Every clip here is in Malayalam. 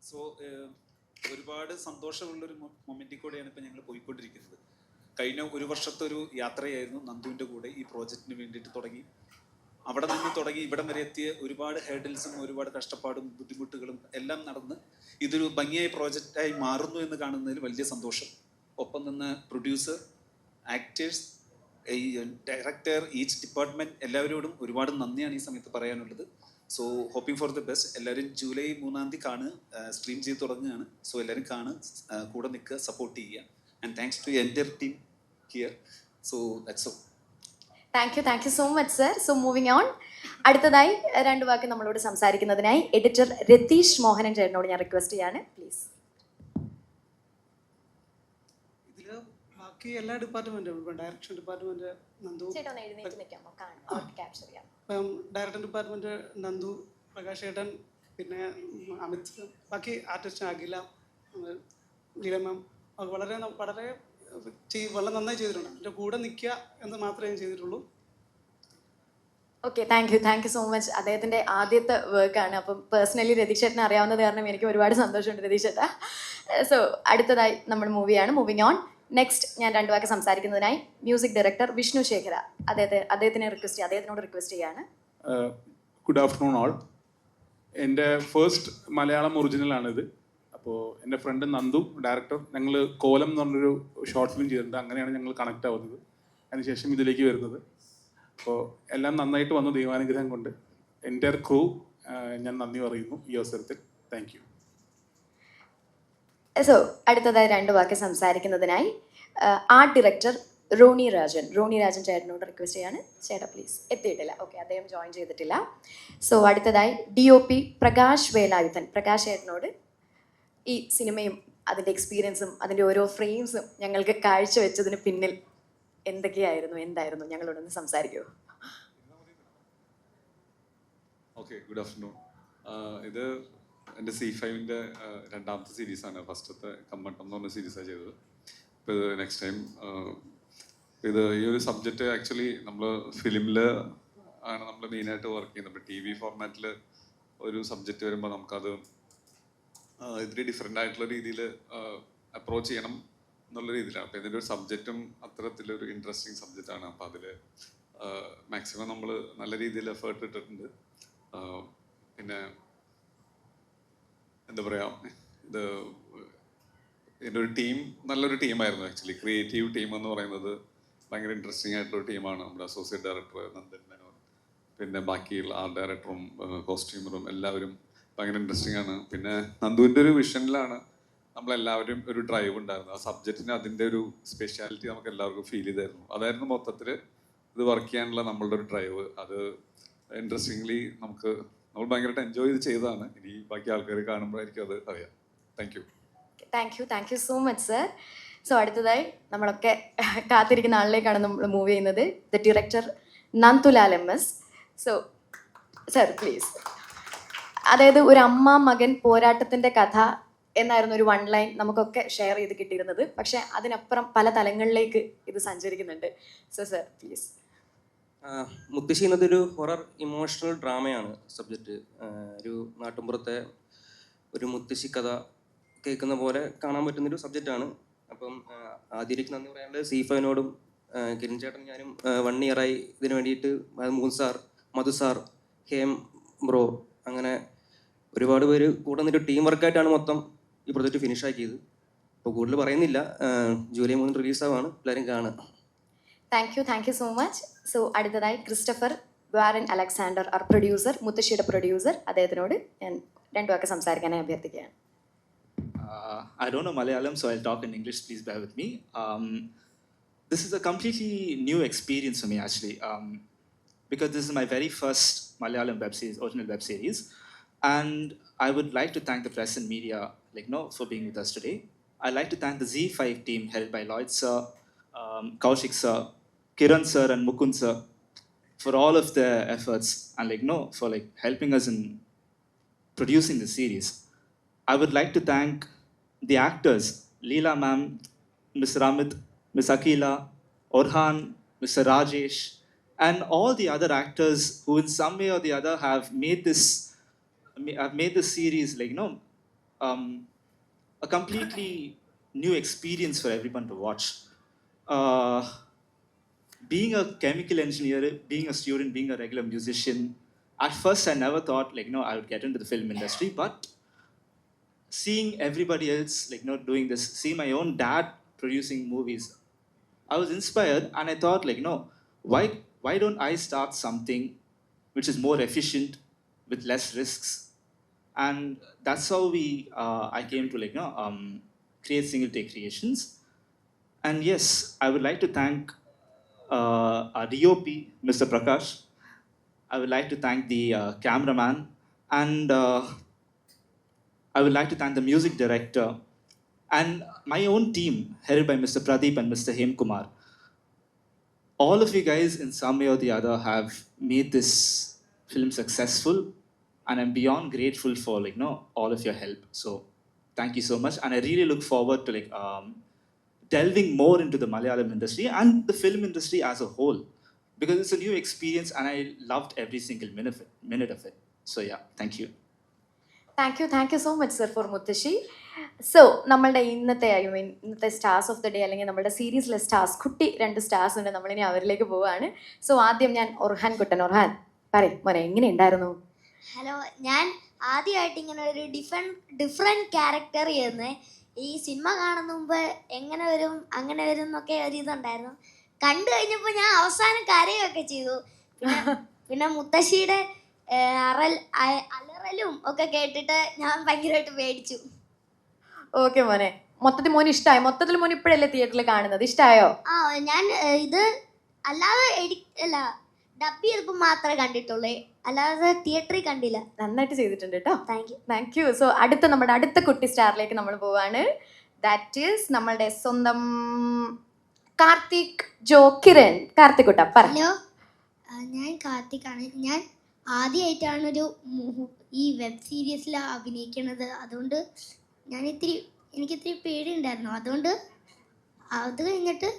സോ ഒരുപാട് സന്തോഷമുള്ളൊരു മൊമെൻറ്റിൽ കൂടെയാണ് ഇപ്പം ഞങ്ങൾ പോയിക്കൊണ്ടിരിക്കുന്നത്. കഴിഞ്ഞ ഒരു വർഷത്തെ ഒരു യാത്രയായിരുന്നു നന്ദുവിൻ്റെ കൂടെ ഈ പ്രോജക്റ്റിന് വേണ്ടിയിട്ട് തുടങ്ങി. അവിടെ നിന്ന് തുടങ്ങി ഇവിടം വരെ എത്തിയ ഒരുപാട് ഹേർഡിൽസും ഒരുപാട് കഷ്ടപ്പാടും ബുദ്ധിമുട്ടുകളും എല്ലാം നടന്ന് ഇതൊരു ഭംഗിയായ പ്രോജക്റ്റായി മാറുന്നു എന്ന് കാണുന്നതിൽ വലിയ സന്തോഷം. ഒപ്പം നിന്ന് producer, actors, director, each department എല്ലാവരോടും ഒരുപാട് നന്ദിയാണ് ഈ സമയത്ത് പറയാനുള്ളത്. So hoping for the best. എല്ലാവരും ജൂലൈ 3 കാണുക, സ്ട്രീം ചെയ്ത് തുടങ്ങുകയാണ്. സോ എല്ലാവരും കാണുക, കൂടെ നിൽക്കുക, സപ്പോർട്ട് ചെയ്യുക. And thanks to entire team here. So that's all. Thank you so much sir. So moving on, അടുത്തതായി രണ്ട് വാക്ക് നമ്മളോട് സംസാരിക്കുന്നതിനായി എഡിറ്റർ രതീഷ് മോഹനൻ ചേട്ടനോട് ഞാൻ റിക്വസ്റ്റ് ചെയ്യാണ്, പ്ലീസ്. ഇതില് ബാക്കി എല്ലാ ഡിപ്പാർട്ട്മെന്റും, ഇപ്പം direction department Nandu, director department Nandu, Prakash ചേട്ടൻ, പിന്നെ അമിത്, ബാക്കി ആർട്ടിസ്റ്റ് അഖില, നീലമ്മ വളരെ വളരെ വളരെ നന്നായി ചെയ്തിട്ടുണ്ട്. എൻ്റെ കൂടെ നിൽക്കുക എന്ന് മാത്രമേ ഞാൻ ചെയ്തിട്ടുള്ളൂ. Okay, thank you so much. അദ്ദേഹത്തിൻ്റെ ആദ്യത്തെ വർക്കാണ്. അപ്പം പേഴ്സണലി രതീഷ് ചേട്ടനെ അറിയാവുന്നത് കാരണം എനിക്ക് ഒരുപാട് സന്തോഷമുണ്ട് രതീഷ് ചേട്ടാ. സോ അടുത്തതായി നമ്മൾ മൂവിങ് ഓൺ. നെക്സ്റ്റ് ഞാൻ രണ്ട് വാക്ക് സംസാരിക്കുന്നതിനായി മ്യൂസിക് ഡയറക്ടർ വിഷ്ണു ശേഖര അദ്ദേഹത്തിനോട് റിക്വസ്റ്റ് ചെയ്യാണ്. Good afternoon all. എൻ്റെ ഫസ്റ്റ് മലയാളം ഒറിജിനലാണിത്. അപ്പോൾ എൻ്റെ ഫ്രണ്ട് നന്ദു, ഡയറക്ടർ, ഞങ്ങൾ കോലം എന്ന് പറഞ്ഞൊരു ഷോർട്ട് ഫിലിം ചെയ്തിട്ടുണ്ട്. അങ്ങനെയാണ് ഞങ്ങൾ കണക്ട് ആവുന്നത്, അതിനുശേഷം ഇതിലേക്ക് വരുന്നത്. അപ്പോൾ എല്ലാം നന്നായിട്ട് വന്നു, ദൈവാനുഗ്രഹം കൊണ്ട്. എൻ്റെ ക്രൂ ഞാൻ നന്ദി പറയുന്നു ഈ അവസരത്തിൽ. Thank you. സോ അടുത്തതായി രണ്ട് വാക്ക് സംസാരിക്കുന്നതിനായി ആർട്ട് ഡയറക്ടർ റോണി രാജൻ ചേട്ടനോട് റിക്വസ്റ്റ് ചെയ്യാണ്. ചേട്ടാ പ്ലീസ്. എത്തിയിട്ടില്ല, ഓക്കെ, അദ്ദേഹം ജോയിൻ ചെയ്തിട്ടില്ല. സോ അടുത്തതായി DOP പ്രകാശ് വേലായുധൻ. പ്രകാശ് ചേട്ടനോട് ഈ സിനിമയും അതിൻ്റെ എക്സ്പീരിയൻസും അതിൻ്റെ ഓരോ ഫ്രെയിംസും ഞങ്ങൾക്ക് കാഴ്ചവെച്ചതിന് പിന്നിൽ എന്തായിരുന്നു ഞങ്ങളോടൊന്ന് സംസാരിക്കുമോ? Okay, good afternoon. ഇത് എൻ്റെ C5-ൻ്റെ രണ്ടാമത്തെ സീരീസാണ്. ഫസ്റ്റത്തെ കമ്മട്ടം എന്ന് പറഞ്ഞ സീരീസാണ് ചെയ്തത്. ഇപ്പോൾ ഇത് നെക്സ്റ്റ് ടൈം ഇത് ഈ ഒരു സബ്ജക്റ്റ് ആക്ച്വലി നമ്മൾ ഫിലിമിൽ ആണ് നമ്മൾ മെയിനായിട്ട് വർക്ക് ചെയ്യുന്നത്. ഇപ്പോൾ TV ഫോർമാറ്റിൽ ഒരു സബ്ജക്റ്റ് വരുമ്പോൾ നമുക്കത് ഇതിൽ ഡിഫറെൻ്റ് ആയിട്ടുള്ള രീതിയിൽ അപ്രോച്ച് ചെയ്യണം എന്നുള്ള രീതിയിലാണ്. അപ്പോൾ ഇതിൻ്റെ ഒരു സബ്ജക്റ്റും അത്തരത്തിലൊരു ഇൻട്രസ്റ്റിംഗ് സബ്ജക്റ്റാണ്. അപ്പോൾ അതിൽ മാക്സിമം നമ്മൾ നല്ല രീതിയിൽ എഫേർട്ട് ഇട്ടിട്ടുണ്ട്. പിന്നെ എന്താ പറയുക, ഇതിൻ്റെ ഒരു ടീം നല്ലൊരു ടീമായിരുന്നു. ആക്ച്വലി ക്രിയേറ്റീവ് ടീം എന്ന് പറയുന്നത് ഭയങ്കര ഇൻട്രസ്റ്റിംഗ് ആയിട്ടുള്ള ടീമാണ്. നമ്മുടെ അസോസിയേറ്റ് ഡയറക്ടർ നന്ദൻ മേനോൻ, പിന്നെ ബാക്കിയുള്ള ആർട്ട് ഡയറക്ടറും കോസ്റ്റ്യൂമറും എല്ലാവരും ഭയങ്കര ഇൻട്രസ്റ്റിംഗ് ആണ്. പിന്നെ നന്ദുവിൻ്റെ ഒരു വിഷനിലാണ് നമ്മളെല്ലാവരും ഒരു ഡ്രൈവ് ഉണ്ടായിരുന്നു. ആ സബ്ജക്റ്റിന് അതിൻ്റെ ഒരു സ്പെഷ്യാലിറ്റി നമുക്ക് എല്ലാവർക്കും ഫീൽ ചെയ്തായിരുന്നു. അതായിരുന്നു മൊത്തത്തിൽ ഇത് വർക്ക് ചെയ്യാനുള്ള നമ്മളുടെ ഒരു ഡ്രൈവ്. അത് ഇൻട്രസ്റ്റിംഗ്ലി നമ്മൾ ഭയങ്കരമായിട്ട് എൻജോയ് ചെയ്ത് ചെയ്തതാണ്. ഇനി ബാക്കി ആൾക്കാർ കാണുമ്പോഴായിരിക്കും അത് അറിയാം. Thank you so much sir. So അടുത്തതായി നമ്മളൊക്കെ കാത്തിരിക്കുന്ന ആളിലേക്കാണ് നമ്മൾ മൂവ് ചെയ്യുന്നത്. The director Nandulal MS. So sir please. അതായത് ഒരു അമ്മ മകൻ പോരാട്ടത്തിൻ്റെ കഥ എന്നായിരുന്നു ഒരു 1 ലൈൻ നമുക്കൊക്കെ ഷെയർ ചെയ്ത് കിട്ടിയിരുന്നത്. പക്ഷേ അതിനപ്പുറം പല തലങ്ങളിലേക്ക് ഇത് സഞ്ചരിക്കുന്നുണ്ട്. So sir please. മുത്തശ്ശി എന്നതൊരു ഹൊറർ ഇമോഷണൽ ഡ്രാമയാണ് സബ്ജക്റ്റ്. ഒരു നാട്ടുമ്പുറത്തെ ഒരു മുത്തശ്ശി കഥ കേൾക്കുന്ന പോലെ കാണാൻ പറ്റുന്നൊരു സബ്ജക്റ്റാണ്. അപ്പം ആദ്യമായിട്ട് നന്ദി പറയാനുള്ളത് C5-നോടും കിരൺ ചേട്ടൻ ഞാനും 1 ഇയറായി ഇതിന് വേണ്ടിയിട്ട് മൂന്ന് സാർ, മധു സാർ, ഹേം ബ്രോ, അങ്ങനെ ഒരുപാട് പേര് കൂടെ നിന്നൊരു ടീം വർക്കായിട്ടാണ് മൊത്തം ഈ പ്രൊജക്റ്റ് ഫിനിഷ് ആക്കിയത്. അപ്പോൾ കൂടുതൽ പറയുന്നില്ല, ജൂലൈ 3 റിലീസാവാണ്, എല്ലാവരും കാണുക. Thank you so much. So അടുത്തതായി ക്രിസ്റ്റഫർ വാരൻ അലക്സാണ്ടർ, പ്രൊഡ്യൂസർ, മുത്തശ്ശിയുടെ പ്രൊഡ്യൂസർ, അദ്ദേഹത്തിനോട് ഞാൻ രണ്ട് വാക്ക് സംസാരിക്കാനായി അഭ്യർത്ഥിക്കുകയാണ്. I don't know Malayalam, so I'll talk in English. Please bear with me. This is a completely new experience for me, actually, because this is my very first Malayalam original web series, and I would like to thank the press and media, for being with us today. I'd like to thank the Z5 team headed by Lloyd sir, Kaushik sir, Kiran sir, and Mukund sir for all of their efforts and for helping us in producing the series. I would like to thank the actors, Leela ma'am, Mr. Amit, Ms. Akila, Orhan, Mr. Rajesh, and all the other actors who in some way or the other have made this series a completely new experience for everyone to watch. Uh, being a chemical engineer, being a student, being a regular musician, at first I never thought I would get into the film industry, but seeing everybody else doing this, seeing my own dad producing movies, I was inspired and I thought why don't I start something which is more efficient with less risks? And that's how I came to create Single Take Creations. And yes, I would like to thank our DOP, Mr. Prakash. I would like to thank the cameraman, and I would like to thank the music director and my own team, headed by Mr. Pradeep and Mr. Hem Kumar. All of you guys, in some way or the other, have made this film successful, and I'm beyond grateful for all of your help. So, thank you so much, and I really look forward to delving more into the Malayalam industry and the film industry as a whole, because it's a new experience, and I loved every single minute of it. So yeah, thank you. Thank you so much sir four മുത്തശ്ശി. സോ നമ്മളുടെ ഇന്നത്തെ സ്റ്റാർസ് ഓഫ് ദ ഡേ, അല്ലെങ്കിൽ നമ്മുടെ സീരീസിലെ സ്റ്റാർസ്, കുട്ടി 2 സ്റ്റാർസ് ഉണ്ട്, നമ്മളിനി അവരിലേക്ക് പോവുകയാണ്. സോ ആദ്യം ഞാൻ ഒർഹാൻ കുട്ടൻ. ഒർഹാൻ പറയും മോനെ, എങ്ങനെയുണ്ടായിരുന്നു? ഹലോ, ഞാൻ ആദ്യമായിട്ട് ഇങ്ങനെ ഒരു ഡിഫറെൻറ്റ് ക്യാരക്ടർ ചെയ്യുന്നത്. ഈ സിനിമ കാണുന്ന മുമ്പ് എങ്ങനെ വരും അങ്ങനെ വരും എന്നൊക്കെ ഒരിതുണ്ടായിരുന്നു. കണ്ടു കഴിഞ്ഞപ്പോൾ ഞാൻ അവസാനം കരയൊക്കെ ചെയ്തു. പിന്നെ മുത്തശ്ശിയുടെ അലറലും ഒക്കെ കേട്ടിട്ട് ഞാൻ ഭയങ്കരമായിട്ട് പേടിച്ചു. ഓക്കെ മോനെ, മൊത്തത്തിൽ മോന് ഇഷ്ടമായോ? മൊത്തത്തിൽ മോൻ ഇപ്പോഴല്ലേ തിയേറ്ററിൽ കാണുന്നത്, ഇഷ്ടമായോ? ആ, ഞാൻ ഇത് അല്ലാതെ ഡബ് ചെയ്തപ്പോൾ മാത്രമേ കണ്ടിട്ടുള്ളൂ, അല്ലാതെ തിയേറ്ററിൽ കണ്ടില്ല. നന്നായിട്ട് ചെയ്തിട്ടുണ്ട് കേട്ടോ. Thank you. Thank you. So നമ്മുടെ അടുത്ത കുട്ടി സ്റ്റാറിലേക്ക് നമ്മൾ പോവാണ്. ദാറ്റ് ഈസ് നമ്മളുടെ സ്വന്തം കാർത്തിക് ജോ കിരൺ. കാർത്തിക് കുട്ട പറ. ഹലോ, ഞാൻ കാർത്തിക്കാണ്. ഞാൻ ആദ്യമായിട്ടാണ് ഈ വെബ് സീരീസിൽ അഭിനയിക്കുന്നത്. അതുകൊണ്ട് എനിക്കിത്തിരി പേടിയുണ്ടായിരുന്നു. അതുകൊണ്ട് അത് കഴിഞ്ഞിട്ട്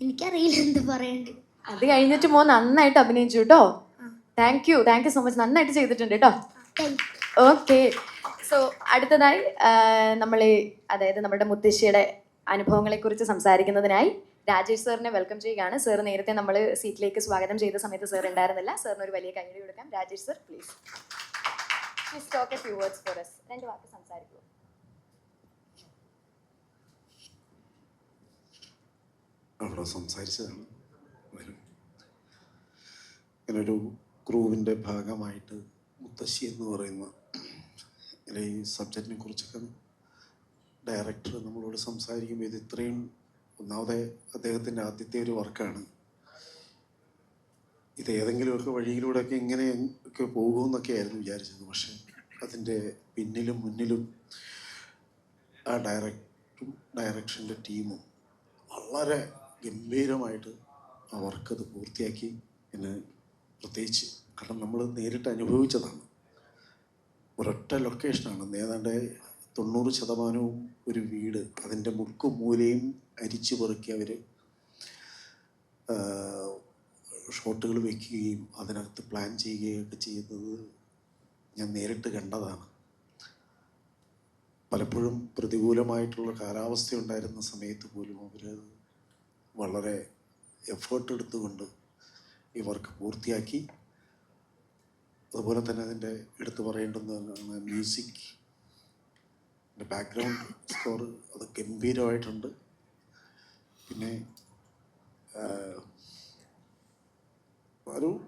എനിക്കറിയില്ല എന്ത് പറയണ്ട്. അത് കഴിഞ്ഞിട്ട് മോൻ നന്നായിട്ട് അഭിനയിച്ചു കേട്ടോ. Thank you so much. നന്നായിട്ട് ചെയ്തിട്ടുണ്ട് കേട്ടോ. ഓക്കെ. സോ അടുത്തതായി അതായത് നമ്മുടെ മുത്തശ്ശിയുടെ അനുഭവങ്ങളെക്കുറിച്ച് സംസാരിക്കുന്നതിനായി രാജേഷ് സാറിനെ വെൽക്കം ചെയ്യുകയാണ്. സാർ നേരത്തെ നമ്മൾ സീറ്റിലേക്ക് സ്വാഗതം ചെയ്ത സമയത്ത് സാർ ഉണ്ടായിരുന്നില്ല. സാറിന് ഒരു വലിയ കൈയ്യടി കൊടുക്കാം. Rajesh sir, please talk a few words for us. 2 വാക്ക് സംസാരിക്കൂ. അവിടെ സംസാരിച്ചതാണ്. ഇങ്ങനൊരു ക്രൂവിൻ്റെ ഭാഗമായിട്ട് മുത്തശ്ശി എന്ന് പറയുന്ന ഈ സബ്ജക്റ്റിനെ കുറിച്ചൊക്കെ ഡയറക്ടർ നമ്മളോട് സംസാരിക്കുമ്പോൾ ഇത് ഇത്രയും ഒന്നാമതെ അദ്ദേഹത്തിൻ്റെ ആദ്യത്തെ ഒരു വർക്കാണ്. ഇത് ഏതെങ്കിലുമൊക്കെ വഴിയിലൂടെയൊക്കെ ഇങ്ങനെയൊക്കെ പോകുമെന്നൊക്കെ ആയിരുന്നു വിചാരിച്ചത്. പക്ഷേ അതിൻ്റെ പിന്നിലും മുന്നിലും ആ ഡയറക്ഷൻ്റെ ടീമും വളരെ ഗംഭീരമായിട്ട് ആ വർക്ക് അത് പൂർത്തിയാക്കി. എന്ന് പ്രത്യേകിച്ച് കാരണം നമ്മൾ നേരിട്ട് അനുഭവിച്ചതാണ്. ഒരൊറ്റ ലൊക്കേഷനാണ്, ഏതാണ്ട് 90% ഒരു വീട്, അതിൻ്റെ മുക്കും മൂലയും അരിച്ചു പെറുക്കി അവർ ഷോട്ടുകൾ വയ്ക്കുകയും അതിനകത്ത് പ്ലാൻ ചെയ്യുകയൊക്കെ ചെയ്യുന്നത് ഞാൻ നേരിട്ട് കണ്ടതാണ്. പലപ്പോഴും പ്രതികൂലമായിട്ടുള്ള കാലാവസ്ഥ ഉണ്ടായിരുന്ന സമയത്ത് പോലും അവർ വളരെ എഫേർട്ട് എടുത്തുകൊണ്ട് ഈ വർക്ക് പൂർത്തിയാക്കി. അതുപോലെ തന്നെ അതിൻ്റെ എടുത്തു പറയേണ്ടുന്ന മ്യൂസിക്, ബാക്ക്ഗ്രൗണ്ട് സ്കോർ അത് ഗംഭീരമായിട്ടുണ്ട്. പിന്നെ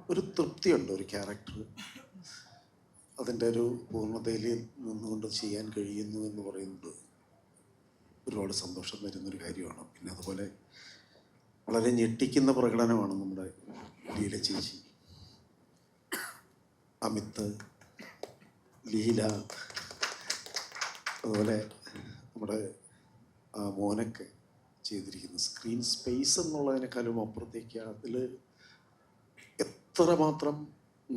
ഒരു തൃപ്തിയുണ്ട്, ഒരു ക്യാരക്ടർ അതിൻ്റെ ഒരു പൂർണ്ണതയിൽ നിന്നുകൊണ്ട് ചെയ്യാൻ കഴിയുന്നു എന്ന് പറയുന്നത് ഒരുപാട് സന്തോഷം തരുന്നൊരു കാര്യമാണ്. പിന്നെ അതുപോലെ വളരെ ഞെട്ടിക്കുന്ന പ്രകടനമാണ് നമ്മുടെ ലീല ചേച്ചി, അമിത്, ലീല, അതുപോലെ നമ്മുടെ മോനൊക്കെ ചെയ്തിരിക്കുന്ന സ്ക്രീൻ സ്പേസ് എന്നുള്ളതിനേക്കാളും അപ്പുറത്തേക്ക് അതിൽ എത്രമാത്രം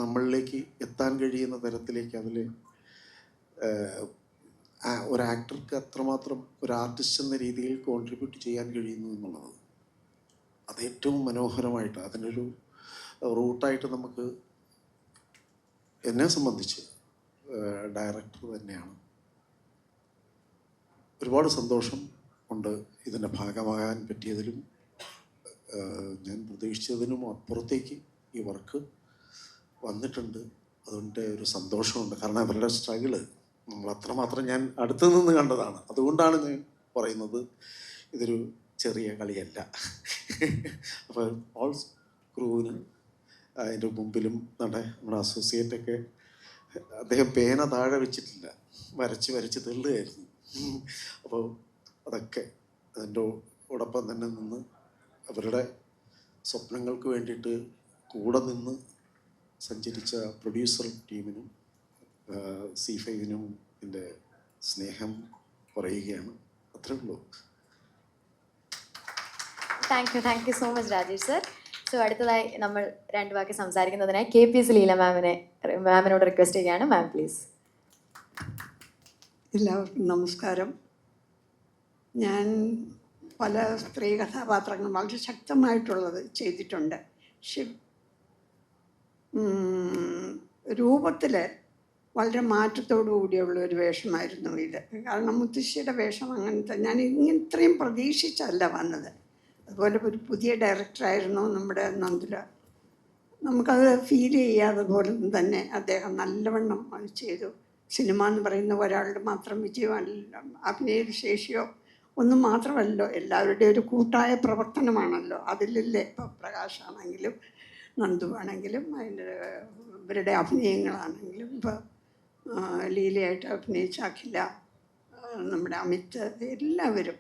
നമ്മളിലേക്ക് എത്താൻ കഴിയുന്ന തരത്തിലേക്ക് അതിൽ ഒരു ആക്ടർക്ക് അത്രമാത്രം ഒരു ആർട്ടിസ്റ്റ് എന്ന രീതിയിൽ കോൺട്രിബ്യൂട്ട് ചെയ്യാൻ കഴിയുന്നു എന്നുള്ളത് അത് ഏറ്റവും മനോഹരമായിട്ട് അതിനൊരു റൂട്ടായിട്ട് നമുക്ക് എന്നെ സംബന്ധിച്ച് ഡയറക്ടർ തന്നെയാണ്. ഒരുപാട് സന്തോഷം ഉണ്ട് ഇതിൻ്റെ ഭാഗമാകാൻ പറ്റിയതിലും. ഞാൻ പ്രതീക്ഷിച്ചതിനും അപ്പുറത്തേക്ക് ഈ വർക്ക് വന്നിട്ടുണ്ട്. അതുകൊണ്ട് ഒരു സന്തോഷമുണ്ട്. കാരണം അവരുടെ സ്ട്രഗിള് നമ്മൾ അത്രമാത്രം ഞാൻ അടുത്ത് നിന്ന് കണ്ടതാണ്. അതുകൊണ്ടാണ് ഞാൻ പറയുന്നത് ഇതൊരു ചെറിയ കളിയല്ല. അപ്പോൾ ഓൾ ക്രൂവിന് അതിൻ്റെ മുമ്പിലും നമ്മുടെ അസോസിയേറ്റൊക്കെ അദ്ദേഹം പേന താഴെ വെച്ചിട്ടില്ല, വരച്ച് തെള്ളുകയായിരുന്നു. അപ്പോൾ അതൊക്കെ അതിൻ്റെ ഓടൊപ്പം തന്നെ നിന്ന് അവരുടെ സ്വപ്നങ്ങൾക്ക് വേണ്ടിയിട്ട് കൂടെ നിന്ന് സഞ്ചരിച്ച പ്രൊഡ്യൂസർ ടീമിനും C5-നും എൻ്റെ സ്നേഹം പറയുകയാണ്. അത്രേ ഉള്ളൂ. Thank you so much Rajesh sir. So അടുത്തതായി നമ്മൾ രണ്ട് വാക്ക് സംസാരിക്കുന്നതിനായി KPS ലീല മാമിനോട് റിക്വസ്റ്റ് ചെയ്യുകയാണ്. Ma'am please. എല്ലാവർക്കും നമസ്കാരം. ഞാൻ പല സ്ത്രീ കഥാപാത്രങ്ങളും വളരെ ശക്തമായിട്ടുള്ളത് ചെയ്തിട്ടുണ്ട്. പക്ഷെ രൂപത്തിൽ വളരെ മാറ്റത്തോടു കൂടിയുള്ള ഒരു വേഷമായിരുന്നു ഇത്. കാരണം മുത്തശ്ശിയുടെ വേഷം അങ്ങനത്തെ ഞാൻ ഇത്രയും പ്രതീക്ഷിച്ചല്ല വന്നത്. അതുപോലെ ഒരു പുതിയ ഡയറക്ടറായിരുന്നു നമ്മുടെ നന്ദുല. നമുക്കത് ഫീൽ ചെയ്യാതെ പോലും തന്നെ അദ്ദേഹം നല്ലവണ്ണം അത് ചെയ്തു. സിനിമ എന്ന് പറയുന്ന ഒരാളുടെ മാത്രം വിജയമല്ല, അഭിനയ ശേഷിയോ ഒന്നും മാത്രമല്ലോ, എല്ലാവരുടെയും ഒരു കൂട്ടായ പ്രവർത്തനമാണല്ലോ. അതിലല്ലേ ഇപ്പോൾ പ്രകാശാണെങ്കിലും നന്ദു ആണെങ്കിലും അതിൻ്റെ ഇവരുടെ അഭിനയങ്ങളാണെങ്കിലും ഇപ്പോൾ ലീലയായിട്ട് അഭിനയിച്ച അഖില, നമ്മുടെ അമിത്, എല്ലാവരും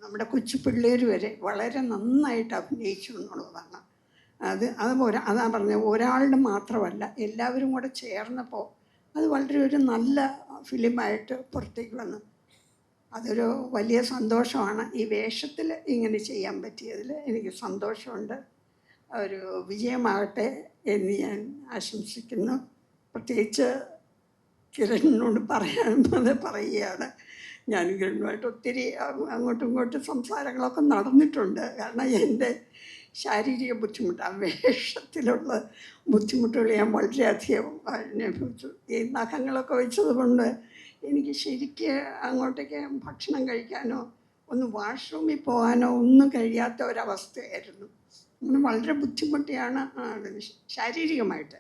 നമ്മുടെ കൊച്ചു പിള്ളേർ വരെ വളരെ നന്നായിട്ട് അഭിനയിച്ചു എന്നുള്ളതാണ്. അതാ പറഞ്ഞത്, ഒരാളുടെ മാത്രമല്ല എല്ലാവരും കൂടെ ചേർന്നപ്പോൾ അത് വളരെ ഒരു നല്ല ഫിലിമായിട്ട് പുറത്തേക്ക് വന്നു. അതൊരു വലിയ സന്തോഷമാണ്. ഈ വേഷത്തിൽ ഇങ്ങനെ ചെയ്യാൻ പറ്റിയതിൽ എനിക്ക് സന്തോഷമുണ്ട്. ഒരു വിജയമാകട്ടെ എന്ന് ഞാൻ ആശംസിക്കുന്നു. പ്രത്യേകിച്ച് കിരണിനോട് പറയുകയാണ്. ഞാൻ കിരണുമായിട്ട് ഒത്തിരി അങ്ങോട്ടും ഇങ്ങോട്ടും സംസാരങ്ങളൊക്കെ നടന്നിട്ടുണ്ട്. കാരണം എൻ്റെ ശാരീരിക ബുദ്ധിമുട്ട്, ആ വേഷത്തിലുള്ള ബുദ്ധിമുട്ടുകൾ ഞാൻ വളരെയധികം അനുഭവിച്ചു. ഈ നഖങ്ങളൊക്കെ വെച്ചതുകൊണ്ട് എനിക്ക് ശരിക്ക് അങ്ങോട്ടേക്ക് ഭക്ഷണം കഴിക്കാനോ ഒന്ന് വാഷ്റൂമിൽ പോകാനോ ഒന്നും കഴിയാത്ത ഒരവസ്ഥയായിരുന്നു. അങ്ങനെ വളരെ ബുദ്ധിമുട്ടിയാണ്, ശാരീരികമായിട്ട്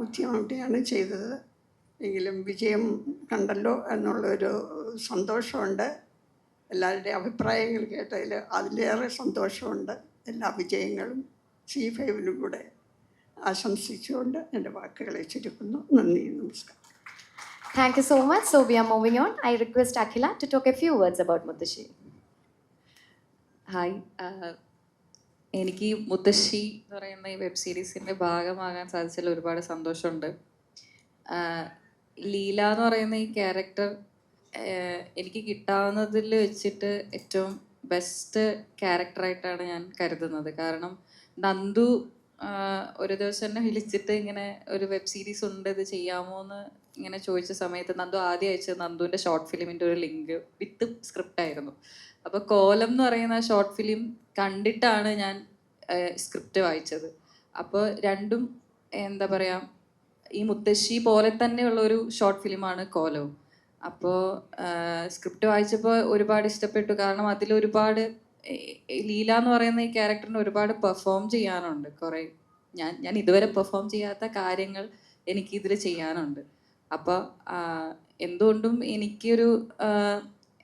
ബുദ്ധിമുട്ടിയാണ് ചെയ്തത്. എങ്കിലും വിജയം കണ്ടല്ലോ എന്നുള്ളൊരു സന്തോഷമുണ്ട്. എല്ലാവരുടെയും അഭിപ്രായങ്ങൾ കേട്ടതിൽ അതിലേറെ സന്തോഷമുണ്ട്. എല്ലാ വിജയങ്ങളും C5-നും കൂടെ ആശംസിച്ചുകൊണ്ട് എൻ്റെ വാക്കുകളെ ചുരുക്കുന്നു. നന്ദി, നമസ്കാരം. Thank you so much. So we are moving on. I request Akhila to talk a few words about മുത്തശ്ശി. ഹായ്, എനിക്ക് മുത്തശ്ശി എന്ന് പറയുന്ന ഈ വെബ് സീരീസിൻ്റെ ഭാഗമാകാൻ സാധിച്ചതിൽ ഒരുപാട് സന്തോഷമുണ്ട്. ലീല എന്ന് പറയുന്ന ഈ ക്യാരക്ടർ എനിക്ക് കിട്ടാവുന്നതിൽ വെച്ചിട്ട് ഏറ്റവും ബെസ്റ്റ് ക്യാരക്ടറായിട്ടാണ് ഞാൻ കരുതുന്നത്. കാരണം നന്ദു ഒരു ദിവസം എന്നെ വിളിച്ചിട്ട് ഇങ്ങനെ ഒരു വെബ് സീരീസ് ഉണ്ട്, ഇത് ചെയ്യാമോ എന്ന് ഇങ്ങനെ ചോദിച്ച സമയത്ത് നന്ദു ആദ്യം അയച്ചത് നന്ദുവിൻ്റെ ഷോർട്ട് ഫിലിമിൻ്റെ ഒരു ലിങ്ക് വിത്ത് സ്ക്രിപ്റ്റ് ആയിരുന്നു. അപ്പോൾ കോലം എന്ന് പറയുന്ന ഷോർട്ട് ഫിലിം കണ്ടിട്ടാണ് ഞാൻ സ്ക്രിപ്റ്റ് വായിച്ചത്. അപ്പോൾ രണ്ടും എന്താ പറയുക, ഈ മുത്തശ്ശി പോലെ തന്നെയുള്ള ഒരു ഷോർട്ട് ഫിലിമാണ് കോലവും. അപ്പോൾ സ്ക്രിപ്റ്റ് വായിച്ചപ്പോൾ ഒരുപാട് ഇഷ്ടപ്പെട്ടു. കാരണം അതിലൊരുപാട് ലീല എന്ന് പറയുന്ന ഈ ക്യാരക്ടറിന് ഒരുപാട് പെർഫോം ചെയ്യാനുണ്ട്. കുറേ ഞാൻ ഇതുവരെ പെർഫോം ചെയ്യാത്ത കാര്യങ്ങൾ എനിക്കിതിൽ ചെയ്യാനുണ്ട്. അപ്പോൾ എന്തുകൊണ്ടും എനിക്കൊരു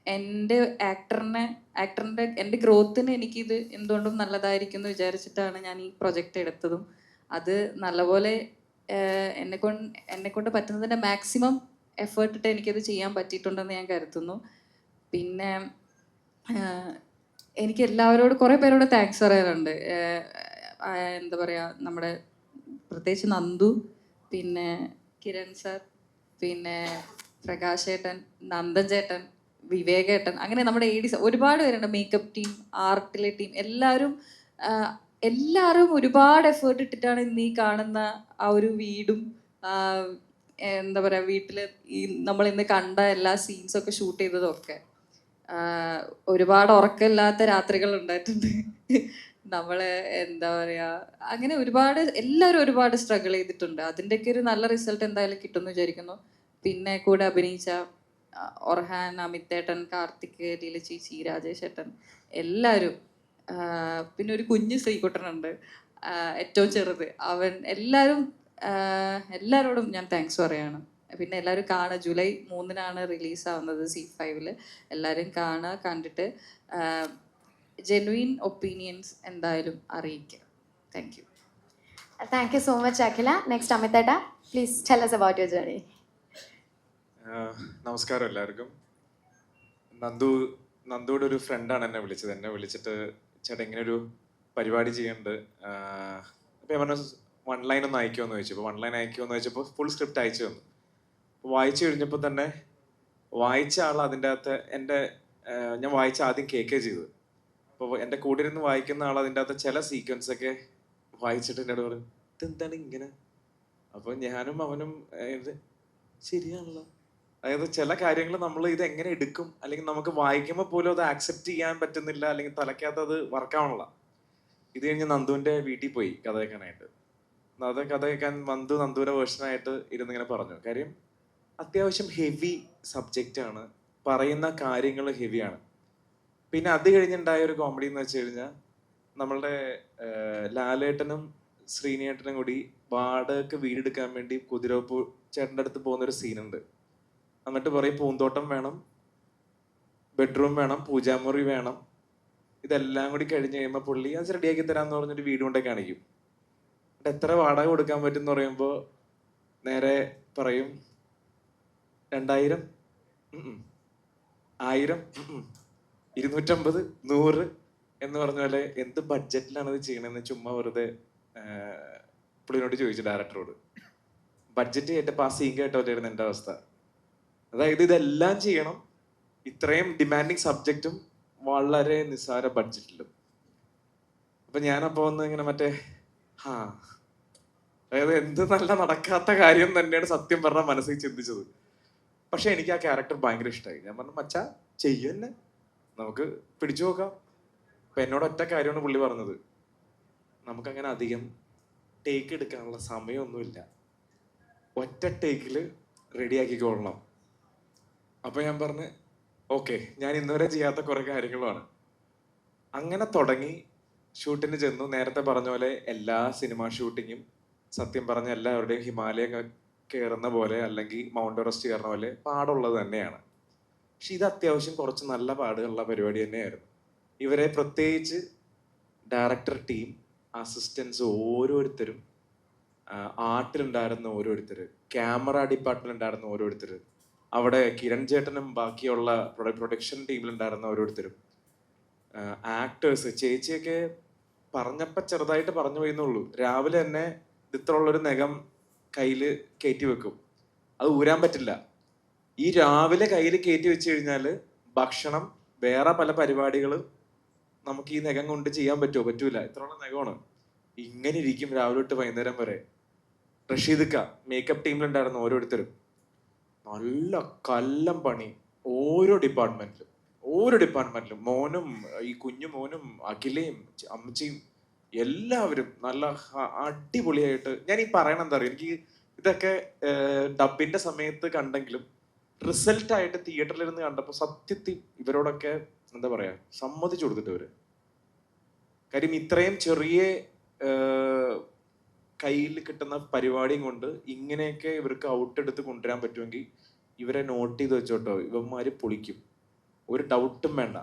എൻ്റെ ആക്ടറിൻ്റെ എൻ്റെ ഗ്രോത്തിന് എനിക്കിത് എന്തുകൊണ്ടും നല്ലതായിരിക്കും എന്ന് വിചാരിച്ചിട്ടാണ് ഞാൻ ഈ പ്രൊജക്റ്റ് എടുത്തതും. അത് നല്ലപോലെ എന്നെക്കൊണ്ട് പറ്റുന്നതിൻ്റെ മാക്സിമം എഫേർട്ട് ഇട്ട് എനിക്കത് ചെയ്യാൻ പറ്റിയിട്ടുണ്ടെന്ന് ഞാൻ കരുതുന്നു. പിന്നെ എനിക്ക് എല്ലാവരോടും കുറേ പേരോട് താങ്ക്സ് പറയാനുണ്ട്. എന്താ പറയുക, നമ്മുടെ പ്രത്യേകിച്ച് നന്ദു, പിന്നെ കിരൺ സാർ, പിന്നെ പ്രകാശ് ഏട്ടൻ, നന്ദൻ ചേട്ടൻ, വിവേകേട്ടൻ, അങ്ങനെ നമ്മുടെ AD ഒരുപാട് പേരുണ്ട്, മേക്കപ്പ് ടീം, ആർട്ടിലെ ടീം, എല്ലാവരും ഒരുപാട് എഫേർട്ട് ഇട്ടിട്ടാണ് ഇന്ന് ഈ കാണുന്ന ആ ഒരു വീടും എന്താ പറയുക, വീട്ടിൽ ഈ നമ്മൾ ഇന്ന് കണ്ട എല്ലാ സീൻസൊക്കെ ഷൂട്ട് ചെയ്തതൊക്കെ. ഒരുപാട് ഉറക്കമില്ലാത്ത രാത്രികൾ ഉണ്ടായിട്ടുണ്ട്. നമ്മളെ എന്താ പറയുക, അങ്ങനെ ഒരുപാട് എല്ലാവരും ഒരുപാട് സ്ട്രഗിൾ ചെയ്തിട്ടുണ്ട്. അതിൻ്റെയൊക്കെ ഒരു നല്ല റിസൾട്ട് എന്തായാലും കിട്ടുമെന്ന് വിചാരിക്കുന്നു. പിന്നെ കൂടെ അഭിനയിച്ച ഒർഹാൻ, അമിതേട്ടൻ, കാർത്തിക്, ലീല ചേച്ചി, രാജേഷ് ഏട്ടൻ, എല്ലാവരും, പിന്നെ ഒരു കുഞ്ഞ് ശ്രീകുട്ടനുണ്ട്, ഏറ്റവും ചെറുത് അവൻ, എല്ലാവരോടും ഞാൻ താങ്ക്സ് പറയാണ്. പിന്നെ എല്ലാവരും കാണുക, ജൂലൈ 3-നാണ് റിലീസാവുന്നത് C5-ൽ. എല്ലാവരും കാണുക, കണ്ടിട്ട് ജെനുവിൻ ഒപ്പീനിയൻസ് എന്തായാലും അറിയിക്കുക. Thank you. Thank you so much Akhila. Next അമിതേട്ട, please tell us about your journey. നമസ്കാരം എല്ലാവർക്കും. നന്ദുവിടെ ഒരു ഫ്രണ്ടാണ് എന്നെ വിളിച്ചത്. എന്നെ വിളിച്ചിട്ട് ചേട്ടാ ഇങ്ങനെ ഒരു പരിപാടി ചെയ്യുന്നുണ്ട്, അപ്പോൾ ഞാൻ പറഞ്ഞു 1 ലൈൻ ഒന്ന് അയക്കുമെന്ന് ചോദിച്ചു. അപ്പോൾ 1 ലൈൻ അയക്കുമെന്ന് ചോദിച്ചപ്പോൾ ഫുൾ സ്ക്രിപ്റ്റ് അയച്ചു തന്നു. അപ്പോൾ വായിച്ചു കഴിഞ്ഞപ്പോൾ തന്നെ വായിച്ച ആൾ അതിൻ്റെ അകത്ത് ഞാൻ വായിച്ച ആദ്യം കേൾക്കുകയും ചെയ്തു. അപ്പോൾ എൻ്റെ കൂടെ ഇരുന്ന് വായിക്കുന്ന ആൾ അതിൻ്റെ അകത്ത് ചില സീക്വൻസൊക്കെ വായിച്ചിട്ട് എന്നോട് പറഞ്ഞു ഇതെന്താണ് ഇങ്ങനെ. അപ്പോൾ ഞാനും അവനും ശരിയാണല്ലോ, അതായത് ചില കാര്യങ്ങൾ നമ്മൾ ഇത് എങ്ങനെ എടുക്കും, അല്ലെങ്കിൽ നമുക്ക് വായിക്കുമ്പോൾ പോലും അത് ആക്സെപ്റ്റ് ചെയ്യാൻ പറ്റുന്നില്ല, അല്ലെങ്കിൽ തലയ്ക്കകത്ത് അത് വർക്കാവണില്ല. ഇത് കഴിഞ്ഞ് നന്ദുവിൻ്റെ വീട്ടിൽ പോയി കഥ കേൾക്കാനായിട്ട്. കഥ കേൾക്കാൻ നന്ദുവിൻ്റെ വേർഷനായിട്ട് ഇരുന്നിങ്ങനെ പറഞ്ഞു. കാര്യം അത്യാവശ്യം ഹെവി സബ്ജക്റ്റാണ്, പറയുന്ന കാര്യങ്ങൾ ഹെവിയാണ്. പിന്നെ അത് കഴിഞ്ഞുണ്ടായ ഒരു കോമഡി എന്ന് വെച്ച് കഴിഞ്ഞാൽ നമ്മളുടെ ലാലേട്ടനും ശ്രീനിയേട്ടനും കൂടി വാടകയ്ക്ക് വീടെടുക്കാൻ വേണ്ടി കുതിരവപ്പൂ ചേട്ടൻ്റെ അടുത്ത് പോകുന്നൊരു സീനുണ്ട്. എന്നിട്ട് പറയും പൂന്തോട്ടം വേണം, ബെഡ്റൂം വേണം, പൂജാമുറി വേണം, ഇതെല്ലാം കൂടി കഴിഞ്ഞ് കഴിയുമ്പോൾ പുള്ളി അത് റെഡിയാക്കി തരാമെന്ന് പറഞ്ഞൊരു വീട് കൊണ്ടേ കാണിക്കും. എന്നിട്ട് എത്ര വാടക കൊടുക്കാൻ പറ്റും എന്ന് പറയുമ്പോൾ നേരെ പറയും 2000, 1000, 250, 100 എന്ന് പറഞ്ഞ പോലെ എന്ത് ബഡ്ജറ്റിലാണ് ഇത് ചെയ്യണമെന്ന് ചുമ്മാ വെറുതെ പുള്ളിനോട് ചോദിച്ചു, ഡയറക്ടറോട്. ബഡ്ജറ്റ് കേട്ടപ്പോൾ ആ സീൻ കേട്ടോട്ടായിരുന്നു എൻ്റെ അവസ്ഥ. അതായത് ഇതെല്ലാം ചെയ്യണം, ഇത്രയും ഡിമാൻഡിങ് സബ്ജക്റ്റും വളരെ നിസ്സാര ബഡ്ജറ്റിലും. അപ്പൊ ഞാനപ്പോ ഒന്ന് ഇങ്ങനെ അതായത് എന്ത് നല്ല നടക്കാത്ത കാര്യം തന്നെയാണ് സത്യം പറഞ്ഞാൽ മനസ്സിൽ ചിന്തിച്ചത്. പക്ഷെ എനിക്ക് ആ ക്യാരക്ടർ ഭയങ്കര ഇഷ്ടമായി. ഞാൻ പറഞ്ഞു മച്ചാ ചെയ്യുന്നെ, നമുക്ക് പിടിച്ചു നോക്കാം. അപ്പൊ എന്നോട് ഒറ്റ കാര്യമാണ് പുള്ളി പറഞ്ഞത്, നമുക്കങ്ങനെ അധികം ടേക്ക് എടുക്കാനുള്ള സമയമൊന്നുമില്ല, ഒറ്റ ടേക്കിൽ റെഡിയാക്കിക്കൊള്ളണം. അപ്പൊ ഞാൻ പറഞ്ഞു ഓക്കെ, ഞാൻ ഇന്നുവരെ ചെയ്യാത്ത കുറെ കാര്യങ്ങളുമാണ്. അങ്ങനെ തുടങ്ങി ഷൂട്ടിന് ചെന്നു. നേരത്തെ പറഞ്ഞ പോലെ എല്ലാ സിനിമാ ഷൂട്ടിങ്ങും സത്യം പറഞ്ഞ എല്ലാവരുടെയും ഹിമാലയം കയറുന്ന പോലെ അല്ലെങ്കിൽ മൗണ്ട് എവറസ്റ്റ് കയറുന്ന പോലെ പാടുള്ളത് തന്നെയാണ്. പക്ഷെ ഇത് അത്യാവശ്യം കുറച്ച് നല്ല പാടുകളുള്ള പരിപാടി തന്നെയായിരുന്നു. ഇവരെ പ്രത്യേകിച്ച് ഡയറക്ടർ ടീം, അസിസ്റ്റൻസ് ഓരോരുത്തരും, ആർട്ടിലുണ്ടായിരുന്ന ഓരോരുത്തർ, ക്യാമറ ഡിപ്പാർട്ട്മെന്റിലുണ്ടായിരുന്ന ഓരോരുത്തർ, അവിടെ കിരൺ ചേട്ടനും ബാക്കിയുള്ള പ്രൊഡക്ഷൻ ടീമിലുണ്ടായിരുന്ന ഓരോരുത്തരും, ആക്ടേഴ്സ്, ചേച്ചിയൊക്കെ പറഞ്ഞപ്പോൾ ചെറുതായിട്ട് പറഞ്ഞു പോയെന്നുള്ളൂ. രാവിലെ തന്നെ ഇത്രയുള്ളൊരു നഖം കയ്യിൽ കയറ്റി വെക്കും, അത് ഊരാൻ പറ്റില്ല. ഈ രാവിലെ കയ്യിൽ കയറ്റി വെച്ച് കഴിഞ്ഞാൽ ഭക്ഷണം, വേറെ പല പരിപാടികൾ നമുക്ക് ഈ നഖം കൊണ്ട് ചെയ്യാൻ പറ്റുമോ? പറ്റൂല. ഇത്രയുള്ള നഖമാണ്. ഇങ്ങനെ ഇരിക്കും രാവിലെ തൊട്ട് വൈകുന്നേരം വരെ. റഷീദക്ക, മേക്കപ്പ് ടീമിലുണ്ടായിരുന്ന ഓരോരുത്തരും നല്ല കല്ലം പണി. ഓരോ ഡിപ്പാർട്ട്മെന്റിലും മോനും ഈ കുഞ്ഞു മോനും അഖിലയും അമ്മച്ചിയും എല്ലാവരും നല്ല അടിപൊളിയായിട്ട്. ഞാൻ ഈ പറയണ എന്താ പറയുക, എനിക്ക് ഇതൊക്കെ ഡബിന്റെ സമയത്ത് കണ്ടെങ്കിലും റിസൾട്ടായിട്ട് തിയേറ്ററിലിരുന്ന് കണ്ടപ്പോൾ സത്യത്തിൽ ഇവരോടൊക്കെ എന്താ പറയാ സമ്മതിച്ചു കൊടുത്തിട്ട് ഇവര്. കാര്യം ഇത്രയും ചെറിയ കയ്യിൽ കിട്ടുന്ന പരിപാടിയും കൊണ്ട് ഇങ്ങനെയൊക്കെ ഇവർക്ക് ഔട്ട് എടുത്ത് കൊണ്ടുവരാൻ പറ്റുമെങ്കിൽ ഇവരെ നോട്ട് ചെയ്ത് വെച്ചോട്ടോ, ഇവന്മാര് പൊളിക്കും, ഒരു ഡൗട്ടും വേണ്ട.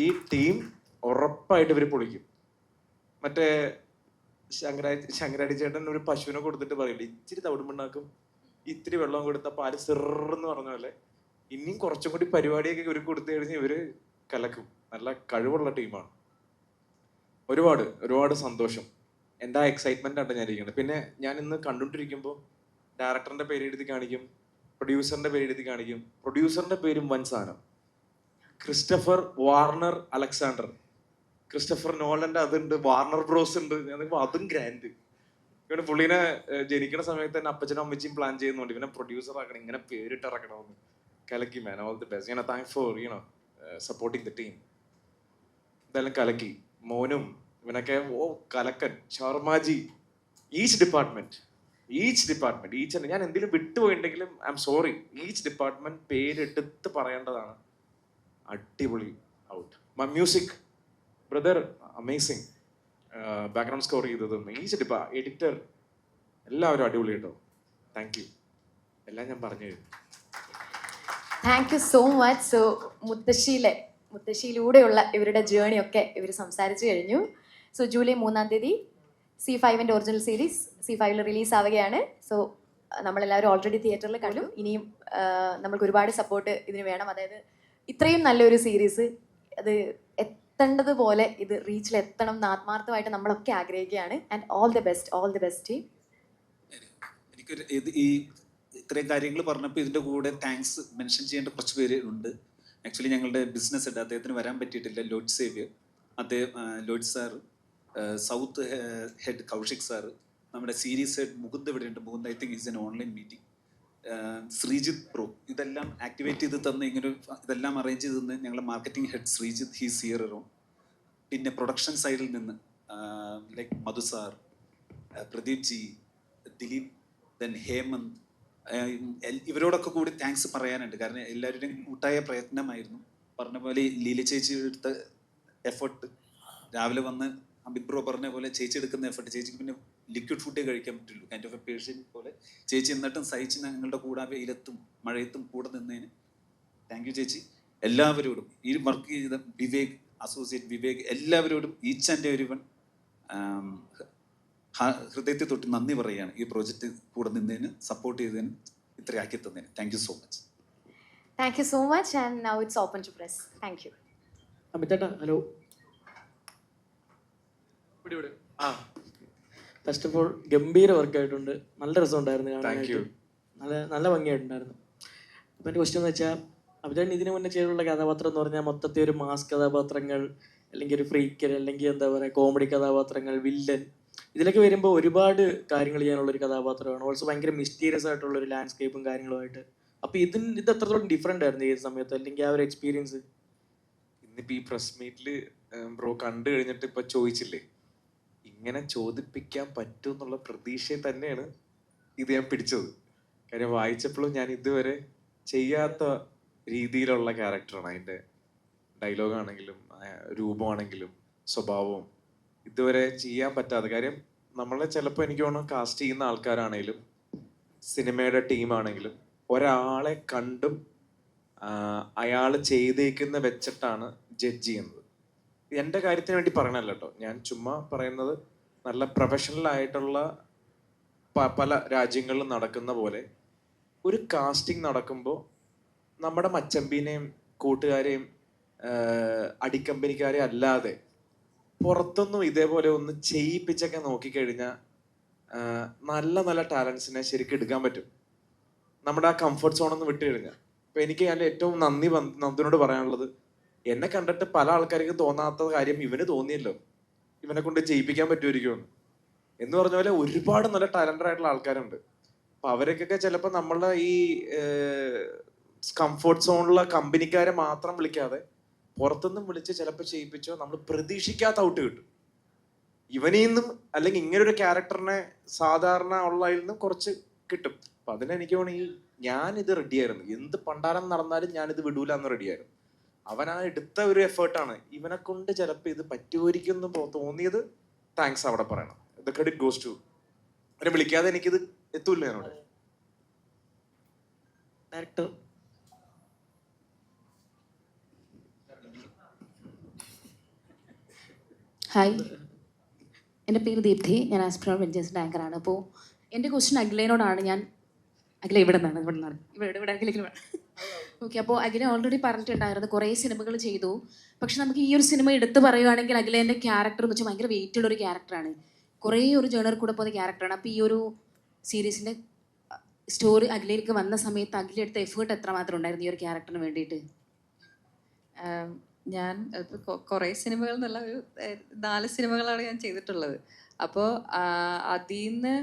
ഈ ടീം ഉറപ്പായിട്ട് ഇവര് പൊളിക്കും. മറ്റേ ശങ്കരാടി ചേട്ടൻ ഒരു പശുവിനെ കൊടുത്തിട്ട് പറയില്ല, ഇച്ചിരി തവിടുമുണ്ടാക്കും, ഇത്തിരി വെള്ളം കൊടുത്ത പാല് സിറന്ന് പറഞ്ഞ പോലെ ഇനിയും കുറച്ചും കൂടി പരിപാടിയൊക്കെ ഇവർ കൊടുത്തു കഴിഞ്ഞാൽ ഇവര് കലക്കും. നല്ല കഴിവുള്ള ടീമാണ്. ഒരുപാട് സന്തോഷം. എൻ്റെ ആ എക്സൈറ്റ്മെന്റ് ആണ് ഞാൻ ഇരിക്കുന്നത്. പിന്നെ ഞാൻ ഇന്ന് കണ്ടുകൊണ്ടിരിക്കുമ്പോൾ ഡയറക്ടറിന്റെ പേര് എഴുതി കാണിക്കും, പ്രൊഡ്യൂസറിന്റെ പേര് എഴുതി കാണിക്കും. പ്രൊഡ്യൂസറിന്റെ പേരും വൻ സാധനം, ക്രിസ്റ്റഫർ വാർണർ അലക്സാണ്ടർ. ക്രിസ്റ്റഫർ നോളന്റെ അതുണ്ട്, വാർണർ ബ്രോസ് ഉണ്ട്. അതും ഗ്രാൻഡ്. ഇവന് പുള്ളിനെ ജനിക്കുന്ന സമയത്ത് തന്നെ അപ്പച്ചനും അമ്മച്ചിയും പ്ലാൻ ചെയ്യുന്നുണ്ട് ഇവനെ പ്രൊഡ്യൂസർ ആക്കണം, ഇങ്ങനെ പേരിട്ട് ഇറക്കണമെന്ന്. കലക്കി man, all the best. Thanks for supporting the team. എന്തായാലും കലക്കി. മോനും ഇവനൊക്കെ ഓ കലക്കൻ ശർമാജി ഈച്ച് ഡിപ്പാർട്ട്മെന്റ് ഞാൻ എന്തെങ്കിലും വിട്ടുപോയിട്ടുണ്ടെങ്കിലും I am sorry. Each department പേരെടുത്ത് പറയേണ്ടതാണ്. അടിപൊളി out. Music brother amazing. Background score ചെയ്തതും ഈച്ച് എഡിറ്റർ എല്ലാവരും അടിപൊളി കേട്ടോ. Thank you. എല്ലാം ഞാൻ പറഞ്ഞു കഴിഞ്ഞു. Thank you so much. So മുത്തശ്ശിയിലൂടെയുള്ള ഇവരുടെ ജേണി ഒക്കെ ഇവർ സംസാരിച്ചു കഴിഞ്ഞു. സോ ജൂലൈ 3-ാം തീയതി C5 original series C5 release ആവുകയാണ്. സോ നമ്മളെല്ലാവരും ഓൾറെഡി തിയേറ്ററിൽ കണ്ടു. ഇനിയും നമ്മൾക്ക് ഒരുപാട് സപ്പോർട്ട് ഇതിന് വേണം. അതായത് ഇത്രയും നല്ലൊരു സീരീസ് അത് എത്തേണ്ടതുപോലെ ഇത് റീച്ചിലെത്തണം എന്ന് ആത്മാർത്ഥമായിട്ട് നമ്മളൊക്കെ ആഗ്രഹിക്കുകയാണ്. And all the best team. എനിക്കൊരു ഈ ഇത്രയും കാര്യങ്ങൾ പറഞ്ഞപ്പോൾ ഇതിൻ്റെ കൂടെ താങ്ക്സ് മെൻഷൻ ചെയ്യേണ്ട കുറച്ച് പേര് ഉണ്ട്. ആക്ച്വലി ഞങ്ങളുടെ ബിസിനസ് ഉണ്ട്, അദ്ദേഹത്തിന് വരാൻ പറ്റിയിട്ടില്ല. ലോഡ് സേവ്യർ, ലോഡ് sir, south head Kaushik sir, നമ്മുടെ സീരീസ് ഹെഡ് മുകുന്ദ് ഇവിടെയുണ്ട്. Mukund I think is in online meeting. Sreejith pro ഇതെല്ലാം ആക്ടിവേറ്റ് ചെയ്ത് തന്ന് ഇങ്ങനെ ഇതെല്ലാം അറേഞ്ച് ചെയ്ത് തന്ന് ഞങ്ങളുടെ marketing head Sreejith, he's here around. പിന്നെ പ്രൊഡക്ഷൻ സൈഡിൽ നിന്ന് like Madhu sir, Pradeep ji, Dileep, then Hemant, ഇവരോടൊക്കെ കൂടി താങ്ക്സ് പറയാനുണ്ട്. കാരണം എല്ലാവരുടെയും കൂട്ടായ പ്രയത്നമായിരുന്നു. പറഞ്ഞ പോലെ ലീല ചേച്ചി എടുത്ത എഫേർട്ട്, രാവിലെ വന്ന് അമിത് ബ്രോ പറഞ്ഞ പോലെ ചേച്ചി എടുക്കുന്ന എഫേർട്ട്, ചേച്ചിക്ക് പിന്നെ ലിക്വിഡ് ഫുഡേ കഴിക്കാൻ പറ്റുള്ളൂ, കൈൻഡ് ഓഫ് എ പേഷ്യൻ പോലെ ചേച്ചി എന്നിട്ടും സഹിച്ച് ഞങ്ങളുടെ കൂടെ വെയിലത്തും മഴയത്തും കൂടെ നിന്നതിന് താങ്ക് യു ചേച്ചി. എല്ലാവരോടും ഈ വർക്ക് ചെയ്ത വിവേക്, അസോസിയേറ്റ് വിവേക്, എല്ലാവരോടും ഈച്ച് ആൻഡ് എവരി വൺ ഹൃദയത്തെ തൊട്ട് നന്ദി പറയുകയാണ്. ഈ പ്രോജക്റ്റ് കൂടെ നിന്നതിന്, സപ്പോർട്ട് ചെയ്തതിന്, ഇത്രയാക്കി തന്നതിന് thank you so much. Thank you so much. And now it's open to press. Thank you. അമിതേട്ടാ ഹലോ. ഫസ്റ്റ് ഓഫ് ഓൾ ഗംഭീര വർക്കായിട്ടുണ്ട്, നല്ല രസമുണ്ടായിരുന്നു കാണാനായിട്ട്, നല്ല ഭംഗിയായിട്ടുണ്ടായിരുന്നു. അപ്പം എൻ്റെ ക്വസ്റ്റ്യൻ എന്ന് വെച്ചാൽ അമിതേട്ടൻ ഇതിനു മുന്നേ ചെയ്തിട്ടുള്ള കഥാപാത്രം എന്ന് പറഞ്ഞാൽ മൊത്തത്തിൽ ഒരു മാസ് കഥാപാത്രങ്ങൾ, അല്ലെങ്കിൽ ഒരു ഫ്രീക്കൽ, അല്ലെങ്കിൽ എന്താ പറയുക കോമഡി കഥാപാത്രങ്ങൾ, വില്ലൻ, ഇതിലൊക്കെ വരുമ്പോൾ ഒരുപാട് കാര്യങ്ങൾ ചെയ്യാനുള്ളൊരു കഥാപാത്രമാണ്. ഓൾസോ ഭയങ്കര മിസ്റ്റീരിയസ് ആയിട്ടുള്ള ഒരു ലാൻഡ്സ്കേപ്പും കാര്യങ്ങളുമായിട്ട്. അപ്പോൾ ഇത് എത്രത്തോളം ഡിഫറെൻ്റ് ആയിരുന്നു ഈ സമയത്ത്, അല്ലെങ്കിൽ ആ ഒരു എക്സ്പീരിയൻസ്? ഇന്നിപ്പോൾ ഈ പ്രസ് മീറ്റിൽ ബ്രോ കണ്ടു കഴിഞ്ഞിട്ട് ഇപ്പം ചോദിച്ചില്ലേ, ഇങ്ങനെ ചോദിപ്പിക്കാൻ പറ്റും എന്നുള്ള പ്രതീക്ഷയിൽ തന്നെയാണ് ഇത് ഞാൻ പിടിച്ചത്. കാര്യം വായിച്ചപ്പോഴും ഞാൻ ഇതുവരെ ചെയ്യാത്ത രീതിയിലുള്ള ക്യാരക്ടറാണ്. അതിൻ്റെ ഡയലോഗാണെങ്കിലും രൂപമാണെങ്കിലും സ്വഭാവവും ഇതുവരെ ചെയ്യാൻ പറ്റാത്ത കാര്യം. നമ്മളെ ചിലപ്പോൾ എനിക്ക് തോന്നുന്നു കാസ്റ്റ് ചെയ്യുന്ന ആൾക്കാരാണെങ്കിലും സിനിമയുടെ ടീമാണെങ്കിലും ഒരാളെ കണ്ടും അയാൾ ചെയ്തേക്കുന്ന വെച്ചിട്ടാണ് ജഡ്ജ് ചെയ്യുന്നത്. എൻ്റെ കാര്യത്തിന് വേണ്ടി പറയണല്ലോ കേട്ടോ, ഞാൻ ചുമ്മാ പറയുന്നത്. നല്ല പ്രൊഫഷണൽ ആയിട്ടുള്ള പല രാജ്യങ്ങളിലും നടക്കുന്ന പോലെ ഒരു കാസ്റ്റിംഗ് നടക്കുമ്പോൾ നമ്മുടെ മച്ചമ്പീനെയും കൂട്ടുകാരെയും അടിക്കമ്പനിക്കാരെയും അല്ലാതെ പുറത്തൊന്നും ഇതേപോലെ ഒന്ന് ചെയ്യിപ്പിച്ചൊക്കെ നോക്കിക്കഴിഞ്ഞാൽ നല്ല നല്ല ടാലൻസിനെ ശരിക്കും എടുക്കാൻ പറ്റും, നമ്മുടെ ആ കംഫർട്ട് സോണൊന്ന് വിട്ട് കഴിഞ്ഞാൽ. ഇപ്പം എനിക്ക് ഞാൻ ഏറ്റവും നന്ദിനോട് പറയാനുള്ളത്, എന്നെ കണ്ടിട്ട് പല ആൾക്കാർക്കും തോന്നാത്ത കാര്യം ഇവന് തോന്നിയല്ലോ, ഇവനെ കൊണ്ട് ചെയ്യിപ്പിക്കാൻ പറ്റുമായിരിക്കുമെന്ന് എന്ന് പറഞ്ഞ പോലെ ഒരുപാട് നല്ല ടാലന്റഡ് ആയിട്ടുള്ള ആൾക്കാരുണ്ട്. അപ്പൊ അവരൊക്കെ ചിലപ്പോൾ നമ്മളെ ഈ കംഫർട്ട് സോണിലുള്ള കമ്പനിക്കാരെ മാത്രം വിളിക്കാതെ പുറത്തുനിന്നും വിളിച്ച് ചിലപ്പോൾ ചെയ്യിപ്പിച്ചോ നമ്മൾ പ്രതീക്ഷിക്കാത്ത ഔട്ട് കിട്ടും. ഇവനിൽ നിന്നും അല്ലെങ്കിൽ ഇങ്ങനെ ഒരു ക്യാരക്ടറിനെ സാധാരണ ഉള്ളതിൽ നിന്നും കുറച്ച് കിട്ടും. അപ്പൊ അതിനെനിക്ക് തോന്നി ഞാനിത് റെഡിയായിരുന്നു, എന്ത് പണ്ടാരം നടന്നാലും ഞാനിത് വിടൂല എന്ന് റെഡിയായിരുന്നു. അവൻ ആ എടുത്ത ഒരു എഫേർട്ടാണ്. ഇവനെ കൊണ്ട് ചിലപ്പോൾ ഇത് പറ്റുമായിരിക്കും തോന്നിയത്. താങ്ക്സ് അവിടെ പറയണം. The credit goes to. അവരെ വിളിക്കാതെ എനിക്കിത് എത്തൂല്ല. ഞാനോട് ഡയറക്ടർ ഹായ്, എൻ്റെ പേര് ദീപ്തി, ഞാൻ ആസ്പിറോൺ വെഞ്ചേഴ്സിൻ്റെ ആങ്കറാണ്. അപ്പോൾ എൻ്റെ ക്വസ്റ്റ്യൻ അഖിലേനോടാണ്. അഖില ഇവിടെ നിന്നാണ് ഇവിടെ അഖിലേക്ക് വേണം. ഓക്കെ, അപ്പോൾ അഖില ഓൾറെഡി പറഞ്ഞിട്ടുണ്ടായിരുന്നു കുറേ സിനിമകൾ ചെയ്തു. പക്ഷെ നമുക്ക് ഈ ഒരു സിനിമ എടുത്ത് പറയുകയാണെങ്കിൽ അഖിലേൻ്റെ ക്യാരക്ടർ എന്ന് വെച്ചാൽ ഭയങ്കര വെയിറ്റ് ഉള്ള ഒരു ക്യാരക്ടറാണ്, കുറേ ഒരു ജേണർ കൂടെ പോകുന്ന ക്യാരക്ടറാണ്. അപ്പോൾ ഈ ഒരു സീരീസിൻ്റെ സ്റ്റോറി അഖിലേക്ക് വന്ന സമയത്ത് അഖില എടുത്ത എഫേർട്ട് എത്രമാത്രം ഉണ്ടായിരുന്നു ഈ ഒരു ക്യാരക്ടറിന് വേണ്ടിയിട്ട്? ഞാൻ കുറേ സിനിമകൾ എന്നുള്ള ഒരു 4 സിനിമകളാണ് ഞാൻ ചെയ്തിട്ടുള്ളത്. അപ്പോൾ അതിൽ നിന്ന്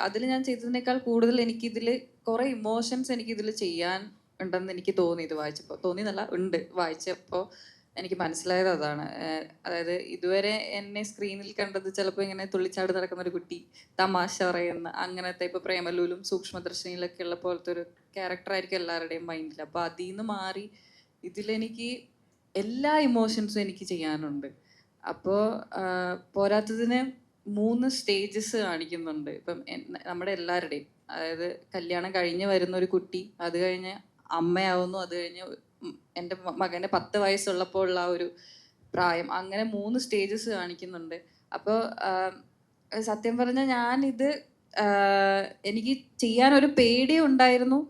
അതിൽ ഞാൻ ചെയ്തതിനേക്കാൾ കൂടുതൽ എനിക്കിതിൽ കുറേ ഇമോഷൻസ് എനിക്കിതിൽ ചെയ്യാൻ ഉണ്ടെന്ന് എനിക്ക് തോന്നി. ഇത് വായിച്ചപ്പോൾ തോന്നിയെന്നല്ല, ഉണ്ട് വായിച്ചപ്പോൾ എനിക്ക് മനസ്സിലായത് അതാണ്. അതായത് ഇതുവരെ എന്നെ സ്ക്രീനിൽ കണ്ടത് ചിലപ്പോൾ ഇങ്ങനെ തുള്ളിച്ചാടി നടക്കുന്ന ഒരു കുട്ടി, തമാശ പറയുന്ന അങ്ങനത്തെ, ഇപ്പോൾ പ്രേമലൂലും സൂക്ഷ്മദർശിനിയിലൊക്കെ ഉള്ള പോലത്തെ ഒരു ക്യാരക്ടറായിരിക്കും എല്ലാവരുടെയും മൈൻഡിൽ. അപ്പോൾ അതിൽ നിന്ന് മാറി ഇതിലെനിക്ക് എല്ലാ ഇമോഷൻസും എനിക്ക് ചെയ്യാനുണ്ട്. അപ്പോൾ പോരാത്തതിന് 3 സ്റ്റേജസ് കാണിക്കുന്നുണ്ട്. ഇപ്പം നമ്മുടെ എല്ലാവരുടെയും, അതായത് കല്യാണം കഴിഞ്ഞ് വരുന്ന ഒരു കുട്ടി, അത് കഴിഞ്ഞ് അമ്മയാവുന്നു, അത് കഴിഞ്ഞ് എൻ്റെ മകന് 10 വയസ്സുള്ളപ്പോൾ ഉള്ള ആ ഒരു പ്രായം, അങ്ങനെ 3 സ്റ്റേജസ് കാണിക്കുന്നുണ്ട്. അപ്പോൾ സത്യം പറഞ്ഞാൽ ഞാനിത് എനിക്ക് ചെയ്യാനൊരു പേടി ഉണ്ടായിരുന്നു.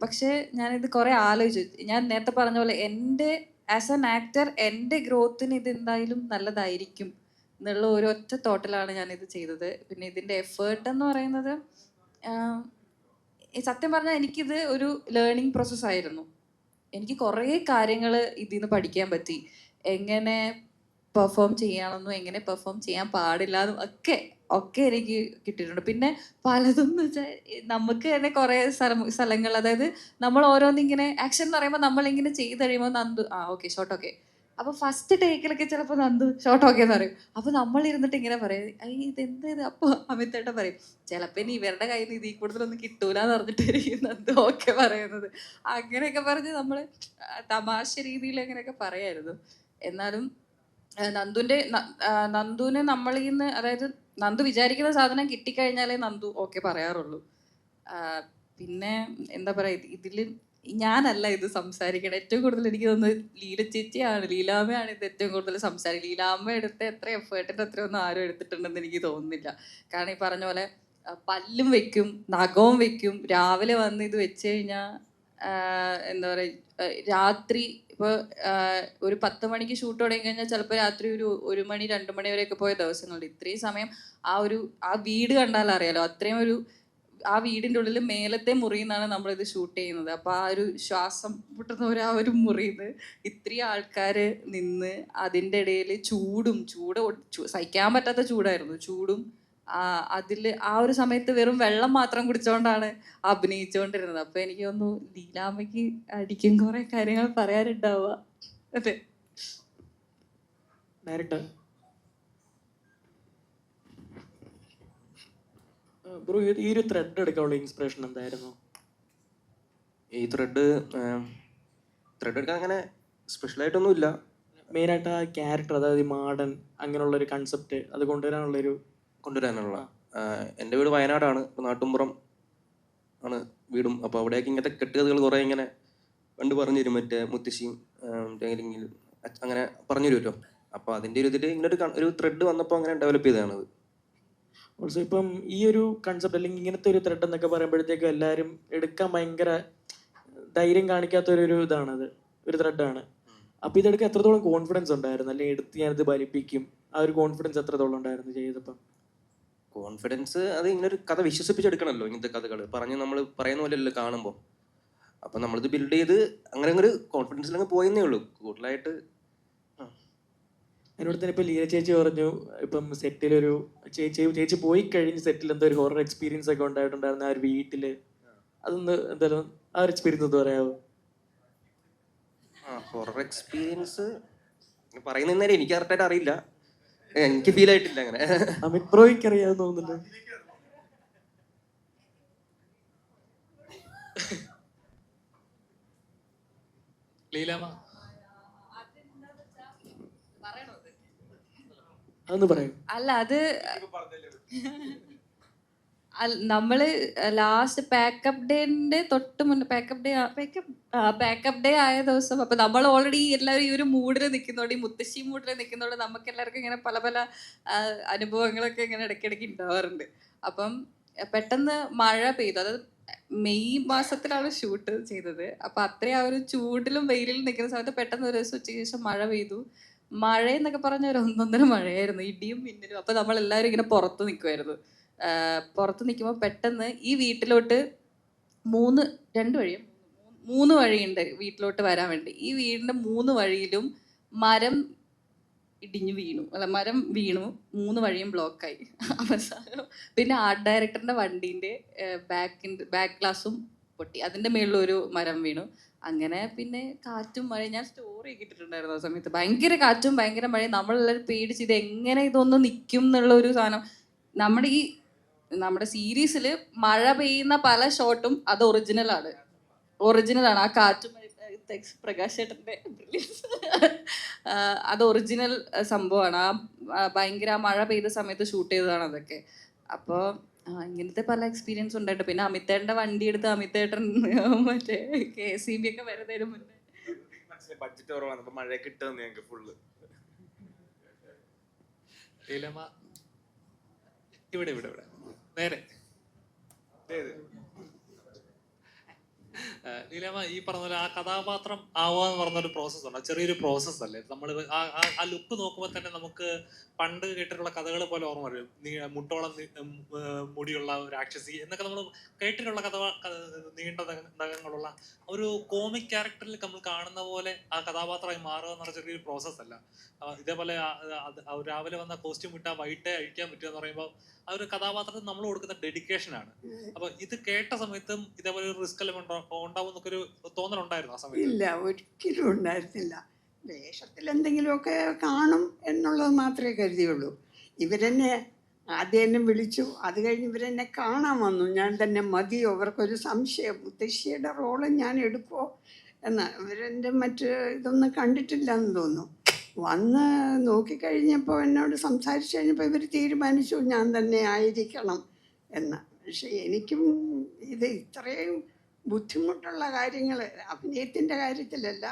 പക്ഷേ ഞാനിത് കുറേ ആലോചിച്ചു. ഞാൻ നേരത്തെ പറഞ്ഞ പോലെ എൻ്റെ ആസ് ആൻ ആക്ടർ എൻ്റെ ഗ്രോത്തിന് ഇത് എന്തായാലും നല്ലതായിരിക്കും എന്നുള്ള ഒരു ഒറ്റ തോട്ടിലാണ് ഞാനിത് ചെയ്തത്. പിന്നെ ഇതിൻ്റെ എഫേർട്ട് എന്ന് പറയുന്നത് സത്യം പറഞ്ഞാൽ എനിക്കിത് ഒരു ലേണിംഗ് പ്രോസസ്സായിരുന്നു. എനിക്ക് കുറേ കാര്യങ്ങൾ ഇതിൽ നിന്ന് പഠിക്കാൻ പറ്റി. എങ്ങനെ പെർഫോം ചെയ്യണമെന്നും എങ്ങനെ പെർഫോം ചെയ്യാൻ പാടില്ല എന്നും ഒക്കെ എനിക്ക് കിട്ടിയിട്ടുണ്ട്. പിന്നെ പലതും എന്ന് വെച്ചാൽ നമുക്ക് തന്നെ കുറേ സ്ഥലങ്ങൾ, അതായത് നമ്മൾ ഓരോന്നിങ്ങനെ ആക്ഷൻ എന്ന് പറയുമ്പോൾ നമ്മളിങ്ങനെ ചെയ്ത് കഴിയുമ്പോൾ നന്ദു ഓക്കെ ഷോട്ട് ഓക്കെ, അപ്പോൾ ഫസ്റ്റ് ടേക്കിലൊക്കെ ചിലപ്പോൾ നന്ദു ഷോട്ട് ഓക്കെ എന്ന് പറയും. അപ്പോൾ നമ്മളിരുന്നിട്ട് ഇങ്ങനെ പറയും ഇതെന്താ ഇത്. അപ്പോൾ അമിതേട്ടൻ പറയും ചിലപ്പോൾ ഇനി ഇവരുടെ കയ്യിൽ നിന്ന് ഇതിൽ കൂടുതലൊന്നും കിട്ടൂല എന്ന് പറഞ്ഞിട്ടായിരിക്കും നന്ദു ഓക്കെ പറയുന്നത്. അങ്ങനെയൊക്കെ പറഞ്ഞ് നമ്മൾ തമാശ രീതിയിൽ അങ്ങനെയൊക്കെ പറയായിരുന്നു. എന്നാലും നന്ദുവിന് നമ്മളിൽ നിന്ന്, അതായത് നന്ദു വിചാരിക്കുന്ന സാധനം കിട്ടിക്കഴിഞ്ഞാലേ നന്ദു ഓക്കെ പറയാറുള്ളൂ. പിന്നെ എന്താ പറയുക, ഇതിൽ ഞാനല്ല ഇത് സംസാരിക്കണം. ഏറ്റവും കൂടുതൽ എനിക്ക് തോന്നുന്നത് ലീല ചേച്ചിയാണ്, ലീലാമ്മയാണ് ഇത് ഏറ്റവും കൂടുതൽ സംസാരിക്കുക. ലീലാമ്മ എടുത്ത എത്ര എഫേർട്ടിൻ്റെ അത്രയൊന്നും ആരും എടുത്തിട്ടുണ്ടെന്ന് എനിക്ക് തോന്നുന്നില്ല. കാരണം ഈ പറഞ്ഞ പോലെ പല്ലും വെക്കും, നഖവും വെക്കും, രാവിലെ വന്ന് ഇത് വെച്ച് കഴിഞ്ഞാൽ എന്താ പറയുക, രാത്രി ഇപ്പോൾ ഒരു 10 മണിക്ക് ഷൂട്ട് തുടങ്ങി കഴിഞ്ഞാൽ ചിലപ്പോൾ രാത്രി ഒരു 1 മണി 2 മണി വരെയൊക്കെ പോയ ദിവസങ്ങളുണ്ട്. ഇത്രയും സമയം ആ വീട് കണ്ടാൽ അറിയാലോ, അത്രയും ആ വീടിൻ്റെ ഉള്ളിൽ മേലത്തെ മുറിയിൽ നിന്നാണ് നമ്മളിത് ഷൂട്ട് ചെയ്യുന്നത്. അപ്പോൾ ആ ഒരു ശ്വാസം പൊട്ടുന്ന ആ ഒരു മുറിയിൽ നിന്ന് ഇത്രയും ആൾക്കാർ നിന്ന് അതിൻ്റെ ഇടയിൽ ചൂട് സഹിക്കാൻ പറ്റാത്ത ചൂടായിരുന്നു. ചൂടും അതിൽ ആ ഒരു സമയത്ത് വെറും വെള്ളം മാത്രം കുടിച്ചുകൊണ്ടാണ് അഭിനയിച്ചുകൊണ്ടിരുന്നത്. അപ്പോൾ എനിക്ക് തോന്നുന്നു ലീലാമ്മയ്ക്ക് അടിക്കും കുറേ കാര്യങ്ങൾ പറയാനുണ്ടാവുക. അതെ. ഡയറക്ടർ ബ്രോ, ഈ ഒരു ത്രെഡ് എടുക്കാനുള്ള ഇൻസ്പിറേഷൻ എന്തായിരുന്നു? ഈ ത്രെഡ് എടുക്കാൻ അങ്ങനെ സ്പെഷ്യലായിട്ടൊന്നുമില്ല. മെയിനായിട്ട് ആ ക്യാരക്ടർ, അതായത് ഈ മാടൻ അങ്ങനെയുള്ളൊരു കൺസെപ്റ്റ് അത് കൊണ്ടുവരാനുള്ള എൻ്റെ വീട് വയനാടാണ്, നാട്ടുമ്പുറം ആണ് വീടും. അപ്പോൾ അവിടേക്ക് ഇങ്ങനത്തെ കെട്ടുകഥകൾ കുറേ ഇങ്ങനെ പണ്ട് പറഞ്ഞു തരും, മറ്റേ മുത്തശ്ശിയും അങ്ങനെ പറഞ്ഞു തരുമല്ലോ. അപ്പോൾ അതിൻ്റെ ഒരു ഇതിൽ ഇങ്ങനെ ഒരു ത്രെഡ് വന്നപ്പോൾ അങ്ങനെ ഡെവലപ്പ് ചെയ്തതാണത്. ഓൾസോ ഇപ്പം ഈ ഒരു കൺസെപ്റ്റ് അല്ലെങ്കിൽ ഇങ്ങനത്തെ ഒരു ത്രെഡ് എന്നൊക്കെ പറയുമ്പോഴത്തേക്കും എല്ലാവരും എടുക്കാൻ ഭയങ്കര ധൈര്യം കാണിക്കാത്തൊരു ഇതാണത്, ഒരു ത്രെഡാണ്. അപ്പോൾ ഇതെടുക്കാൻ എത്രത്തോളം കോൺഫിഡൻസ് ഉണ്ടായിരുന്നു, അല്ലെങ്കിൽ എടുത്ത് ഞാനിത് ഫലിപ്പിക്കും, ആ ഒരു കോൺഫിഡൻസ് എത്രത്തോളം ഉണ്ടായിരുന്നു ചെയ്തപ്പം? കോൺഫിഡൻസ് അത് ഇങ്ങനെ ഒരു കഥ വിശ്വസിപ്പിച്ചെടുക്കണമല്ലോ. ഇങ്ങനത്തെ കഥകൾ നമ്മൾ പറയുന്ന പോലെയല്ലോ കാണുമ്പോൾ. അപ്പം നമ്മളിത് ബിൽഡ് ചെയ്ത് അങ്ങനെ ഒരു കോൺഫിഡൻസിലങ്ങ് പോയെന്നേ ഉള്ളൂ. കൂടുതലായിട്ട് അതിനോട് തന്നെ ഇപ്പോൾ ലീല ചേച്ചി പറഞ്ഞു, ഇപ്പം സെറ്റിലൊരു ചേച്ചി പോയി കഴിഞ്ഞ് സെറ്റിൽ എന്തോ ഒരു ഹൊറർ എക്സ്പീരിയൻസ് ഒക്കെ ഉണ്ടായിട്ടുണ്ടായിരുന്നു ആ ഒരു വീട്ടിൽ. അതൊന്ന് എന്തായാലും ആ ഒരു എക്സ്പീരിയൻസ് ഒന്ന് പറയാമോ? ഹൊറർ എക്സ്പീരിയൻസ് പറയുന്ന നേരം എനിക്ക് കറക്റ്റായിട്ട് അറിയില്ല, എനിക്ക് ഫീൽ ആയിട്ടില്ല അങ്ങനെ. അമിത് ബ്രോയ്ക്ക് അറിയാമെന്ന് തോന്നുന്നുണ്ട്. ലീലാമ്മ അതൊന്ന് പറയൂ. അല്ല, അത് നമ്മള് ലാസ്റ്റ് പാക്കപ്പ് ഡേന്റെ തൊട്ട് മുന്നേ പാക്കപ്പ് ഡേ ആയ ദിവസം, അപ്പൊ നമ്മൾ ഓൾറെഡി എല്ലാവരും ഈ ഒരു മൂഡിൽ നിൽക്കുന്നോണ്ട്, ഈ മുത്തശ്ശി മൂഡിൽ നിൽക്കുന്നോണ്ട് നമുക്ക് എല്ലാവർക്കും ഇങ്ങനെ പല പല അനുഭവങ്ങളൊക്കെ ഇങ്ങനെ ഇടയ്ക്കിടയ്ക്ക് ഉണ്ടാവാറുണ്ട്. അപ്പം പെട്ടെന്ന് മഴ പെയ്തു. അതായത് മെയ് മാസത്തിലാണ് ഷൂട്ട് ചെയ്തത്. അപ്പൊ അത്രയും ആ ഒരു ചൂടിലും വെയിലിലും നിൽക്കുന്ന സമയത്ത് പെട്ടെന്ന് ഒരു ദിവസം ഉച്ചയ്ക്ക് ശേഷം മഴ പെയ്തു. മഴ എന്നൊക്കെ പറഞ്ഞ ഒരു 1-1.5 മഴയായിരുന്നു, ഇടിയും മിന്നലും. അപ്പൊ നമ്മളെല്ലാവരും ഇങ്ങനെ പുറത്ത് നിൽക്കുമായിരുന്നു. പുറത്ത് നിൽക്കുമ്പോൾ പെട്ടെന്ന് ഈ വീട്ടിലോട്ട് 3 വഴിയുണ്ട് വീട്ടിലോട്ട് വരാൻ വേണ്ടി. ഈ വീടിൻ്റെ 3 വഴിയിലും മരം വീണു. 3 വഴിയും ബ്ലോക്കായി അവസാനം. പിന്നെ ആർട്ട് ഡയറക്ടറിൻ്റെ വണ്ടീൻ്റെ ബാക്ക് ഗ്ലാസും പൊട്ടി, അതിൻ്റെ മേളിലൊരു മരം വീണു. അങ്ങനെ പിന്നെ കാറ്റും മഴയും, ഞാൻ സ്റ്റോറി ഇട്ടിട്ടുണ്ടായിരുന്നു ആ സമയത്ത്. ഭയങ്കര കാറ്റും ഭയങ്കര മഴയും, നമ്മളെല്ലാവരും പേടിച്ച് ഇത് എങ്ങനെ ഇതൊന്ന് നിൽക്കും എന്നുള്ള ഒരു സാധനം. നമ്മുടെ സീരീസിൽ മഴ പെയ്യുന്ന പല ഷോട്ടും അത് ഒറിജിനലാണ്. ആ കാറ്റും പ്രകാശ് ചേട്ടൻ്റെ അത് ഒറിജിനൽ സംഭവമാണ്. ഭയങ്കര മഴ പെയ്ത സമയത്ത് ഷൂട്ട് ചെയ്തതാണ് അതൊക്കെ. അപ്പോൾ ഇങ്ങനത്തെ പല എക്സ്പീരിയൻസ് ഉണ്ടായിട്ട്, പിന്നെ അമിതേട്ടൻ്റെ വണ്ടി എടുത്ത് അമിതേട്ടൻ മറ്റേ KCB ഒക്കെ വരുന്നതിന് മുന്നേ ബഡ്ജറ്റ് കുറവാണ്, അപ്പൊ മഴ കിട്ടുമെന്ന് ഞങ്ങൾക്ക് ഫുള്ള്. ലീലാമ്മ ഇവിടെ ഇവിടെ ഇവിടെ നേരെ. ലീലാമ്മ ഈ പറഞ്ഞ പോലെ ആ കഥാപാത്രം ആവുക എന്ന് പറഞ്ഞൊരു പ്രോസസ്സുണ്ട്. ചെറിയൊരു പ്രോസസ്സ് അല്ലേ? നമ്മൾ ആ ലുക്ക് നോക്കുമ്പോൾ തന്നെ നമുക്ക് പണ്ട് കേട്ടിട്ടുള്ള കഥകൾ പോലെ ഓർമ്മ വരും. മുട്ടോളം മുടിയുള്ള ഒരു രാക്ഷസി എന്നൊക്കെ നമ്മൾ കേട്ടിട്ടുള്ള നീണ്ട നഖങ്ങളുള്ള ഒരു കോമിക് ക്യാരക്ടറിൽ നമ്മൾ കാണുന്ന പോലെ ആ കഥാപാത്രമായി മാറുക എന്ന് പറഞ്ഞ ചെറിയൊരു പ്രോസസ്സ് അല്ല. ഇതേപോലെ രാവിലെ വന്ന കോസ്റ്റ്യൂം ഇട്ടാൽ വൈകിട്ടേ അഴിക്കാൻ പറ്റുക എന്ന് പറയുമ്പോൾ ആ ഒരു കഥാപാത്രത്തിന് നമ്മൾ കൊടുക്കുന്ന ഡെഡിക്കേഷനാണ്. അപ്പൊ ഇത് കേട്ട സമയത്തും ഇതേപോലെ ഒരു റിസ്ക് എല്ലാം ഉണ്ടാവും എന്നൊക്കെ ഒരു തോന്നലുണ്ടായിരുന്നു ആ സമയത്ത്? ഇല്ല, ഒരിക്കലും ഉണ്ടായിരുന്നില്ല. വേഷത്തിൽ എന്തെങ്കിലുമൊക്കെ കാണും എന്നുള്ളത് മാത്രമേ കരുതിയുള്ളൂ. ഇവരെന്നെ ആദ്യം എന്നെ വിളിച്ചു, അത് കഴിഞ്ഞ് ഇവരെന്നെ കാണാൻ വന്നു. ഞാൻ തന്നെ മതിയോ, അവർക്കൊരു സംശയം മുത്തശ്ശിയുടെ റോള് ഞാൻ എടുക്കുമോ എന്ന്. ഇവരെൻ്റെ മറ്റ് ഇതൊന്നും കണ്ടിട്ടില്ല എന്ന് തോന്നുന്നു. വന്ന് നോക്കിക്കഴിഞ്ഞപ്പോൾ എന്നോട് സംസാരിച്ച് കഴിഞ്ഞപ്പോൾ ഇവർ തീരുമാനിച്ചു ഞാൻ തന്നെ ആയിരിക്കണം എന്ന്. പക്ഷെ എനിക്കും ഇത് ഇത്രയും ബുദ്ധിമുട്ടുള്ള കാര്യങ്ങൾ അഭിനയത്തിൻ്റെ കാര്യത്തിലല്ല,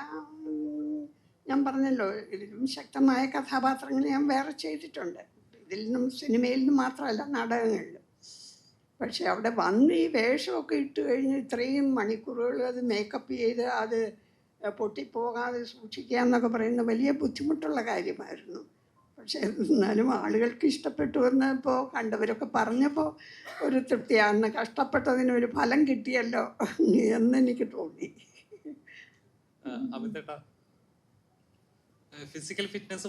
ഞാൻ പറഞ്ഞല്ലോ ഇതിലും ശക്തമായ കഥാപാത്രങ്ങൾ ഞാൻ വേറെ ചെയ്തിട്ടുണ്ട്. ഇതിൽ നിന്നും സിനിമയിൽ നിന്നും മാത്രമല്ല, നാടകങ്ങളിലും. പക്ഷെ അവിടെ വന്ന് ഈ വേഷമൊക്കെ ഇട്ട് കഴിഞ്ഞ് ഇത്രയും മണിക്കൂറുകൾ അത് മേക്കപ്പ് ചെയ്ത് അത് പൊട്ടിപ്പോകാതെ സൂക്ഷിക്കുക എന്നൊക്കെ പറയുന്ന വലിയ ബുദ്ധിമുട്ടുള്ള കാര്യമായിരുന്നു. പക്ഷെ എന്നാലും ആളുകൾക്ക് ഇഷ്ടപ്പെട്ടു എന്നപ്പോൾ കണ്ടവരൊക്കെ പറഞ്ഞപ്പോൾ ഒരു തൃപ്തിയാണ്. കഷ്ടപ്പെട്ടതിനൊരു ഫലം കിട്ടിയല്ലോ എന്നെനിക്ക് തോന്നി. ഫിസിക്കൽ ഫിറ്റ്നസ്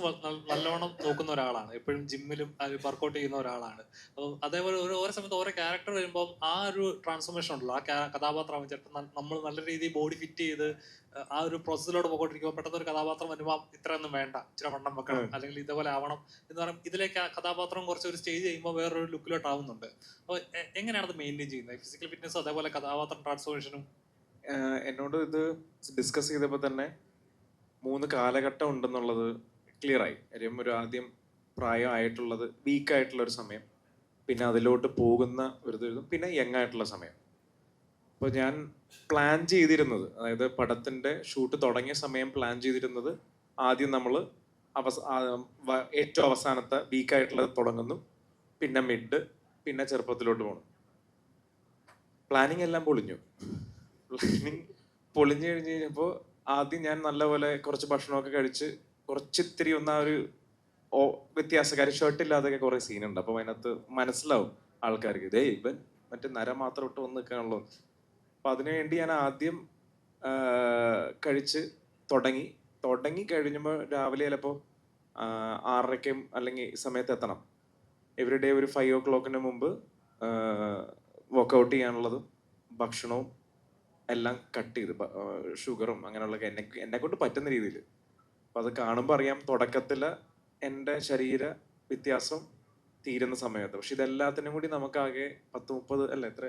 നല്ലോണം നോക്കുന്ന ഒരാളാണ്, എപ്പോഴും ജിമ്മിലും വർക്കൗട്ട് ചെയ്യുന്ന ഒരാളാണ്. അപ്പോൾ അതേപോലെ ഓരോ സമയത്ത് ഓരോ ക്യാരക്ടർ വരുമ്പോൾ ആ ഒരു ട്രാൻസ്ഫോർമേഷൻ ഉണ്ടല്ലോ, ആ കഥാപാത്രം ചിലപ്പോൾ നമ്മൾ നല്ല രീതിയിൽ ബോഡി ഫിറ്റ് ചെയ്ത് ആ ഒരു പ്രോസസ്സിലൂടെ പോയിക്കൊണ്ടിരിക്കുമ്പോൾ പെട്ടെന്ന് ഒരു കഥാപാത്രം വരുമ്പോൾ ഇത്രയൊന്നും വേണ്ട, ഇച്ചിരി വണ്ണം വെക്കണം, അല്ലെങ്കിൽ ഇതേപോലെ ആവണം എന്ന് പറയും. ഇതിലേക്ക് ആ കഥാപാത്രം കുറച്ച് ഒരു സ്റ്റേജ് ചെയ്യുമ്പോൾ വേറൊരു ലുക്കിലോട്ട് ആവുന്നുണ്ട്. അപ്പോൾ എങ്ങനെയാണ് അത് മെയിൻറ്റെയിൻ ചെയ്യുന്നത്, ഫിസിക്കൽ ഫിറ്റ്നസ് അതേപോലെ കഥാപാത്രം ട്രാൻസ്ഫോർമേഷനും? എന്നോട് ഇത് ഡിസ്കസ് ചെയ്തപ്പോൾ തന്നെ 3 കാലഘട്ടം ഉണ്ടെന്നുള്ളത് ക്ലിയറായി. കാര്യം ഒരു ആദ്യം പ്രായമായിട്ടുള്ളത് വീക്കായിട്ടുള്ള ഒരു സമയം, പിന്നെ അതിലോട്ട് പോകുന്ന ഒരു ഇതും, പിന്നെ യങ് ആയിട്ടുള്ള സമയം. അപ്പോൾ ഞാൻ പ്ലാൻ ചെയ്തിരുന്നത്, അതായത് പടത്തിൻ്റെ ഷൂട്ട് തുടങ്ങിയ സമയം പ്ലാൻ ചെയ്തിരുന്നത് ആദ്യം നമ്മൾ ഏറ്റവും അവസാനത്തെ വീക്കായിട്ടുള്ളത് തുടങ്ങുന്നു, പിന്നെ മിഡ്, പിന്നെ ചെറുപ്പത്തിലോട്ട് പോകണം. പ്ലാനിങ് എല്ലാം പൊളിഞ്ഞു. പ്ലാനിങ് പൊളിഞ്ഞു കഴിഞ്ഞ് കഴിഞ്ഞപ്പോൾ ആദ്യം ഞാൻ നല്ലപോലെ കുറച്ച് ഭക്ഷണമൊക്കെ കഴിച്ച് കുറച്ചിത്തിരി ഒന്ന് ആ ഒരു വ്യത്യാസക്കാരി ഷർട്ടില്ലാതൊക്കെ കുറേ സീനുണ്ട്. അപ്പോൾ അതിനകത്ത് മനസ്സിലാവും ആൾക്കാർക്ക്, ഇതേ ഇവൻ മറ്റേ നര മാത്രം ഇട്ട് വന്ന് നിൽക്കാനുള്ളൂ. അപ്പം അതിനുവേണ്ടി ഞാൻ ആദ്യം കഴിച്ച് തുടങ്ങി കഴിഞ്ഞപ്പോൾ രാവിലെ ചിലപ്പോൾ 6:30 അല്ലെങ്കിൽ സമയത്ത് എത്തണം. എവറി ഡേ ഒരു 5 o'clock മുമ്പ് വർക്കൗട്ട് ചെയ്യാനുള്ളതും ഭക്ഷണവും എല്ലാം കട്ട് ചെയ്ത് ഷുഗറും അങ്ങനെയുള്ള എന്നെ കൊണ്ട് പറ്റുന്ന രീതിയിൽ. അപ്പം അത് കാണുമ്പോൾ അറിയാം തുടക്കത്തിൽ എൻ്റെ ശരീര വ്യത്യാസം തീരുന്ന സമയത്ത്. പക്ഷെ ഇതെല്ലാത്തിനും കൂടി നമുക്കാകെ 10-30 അല്ല എത്ര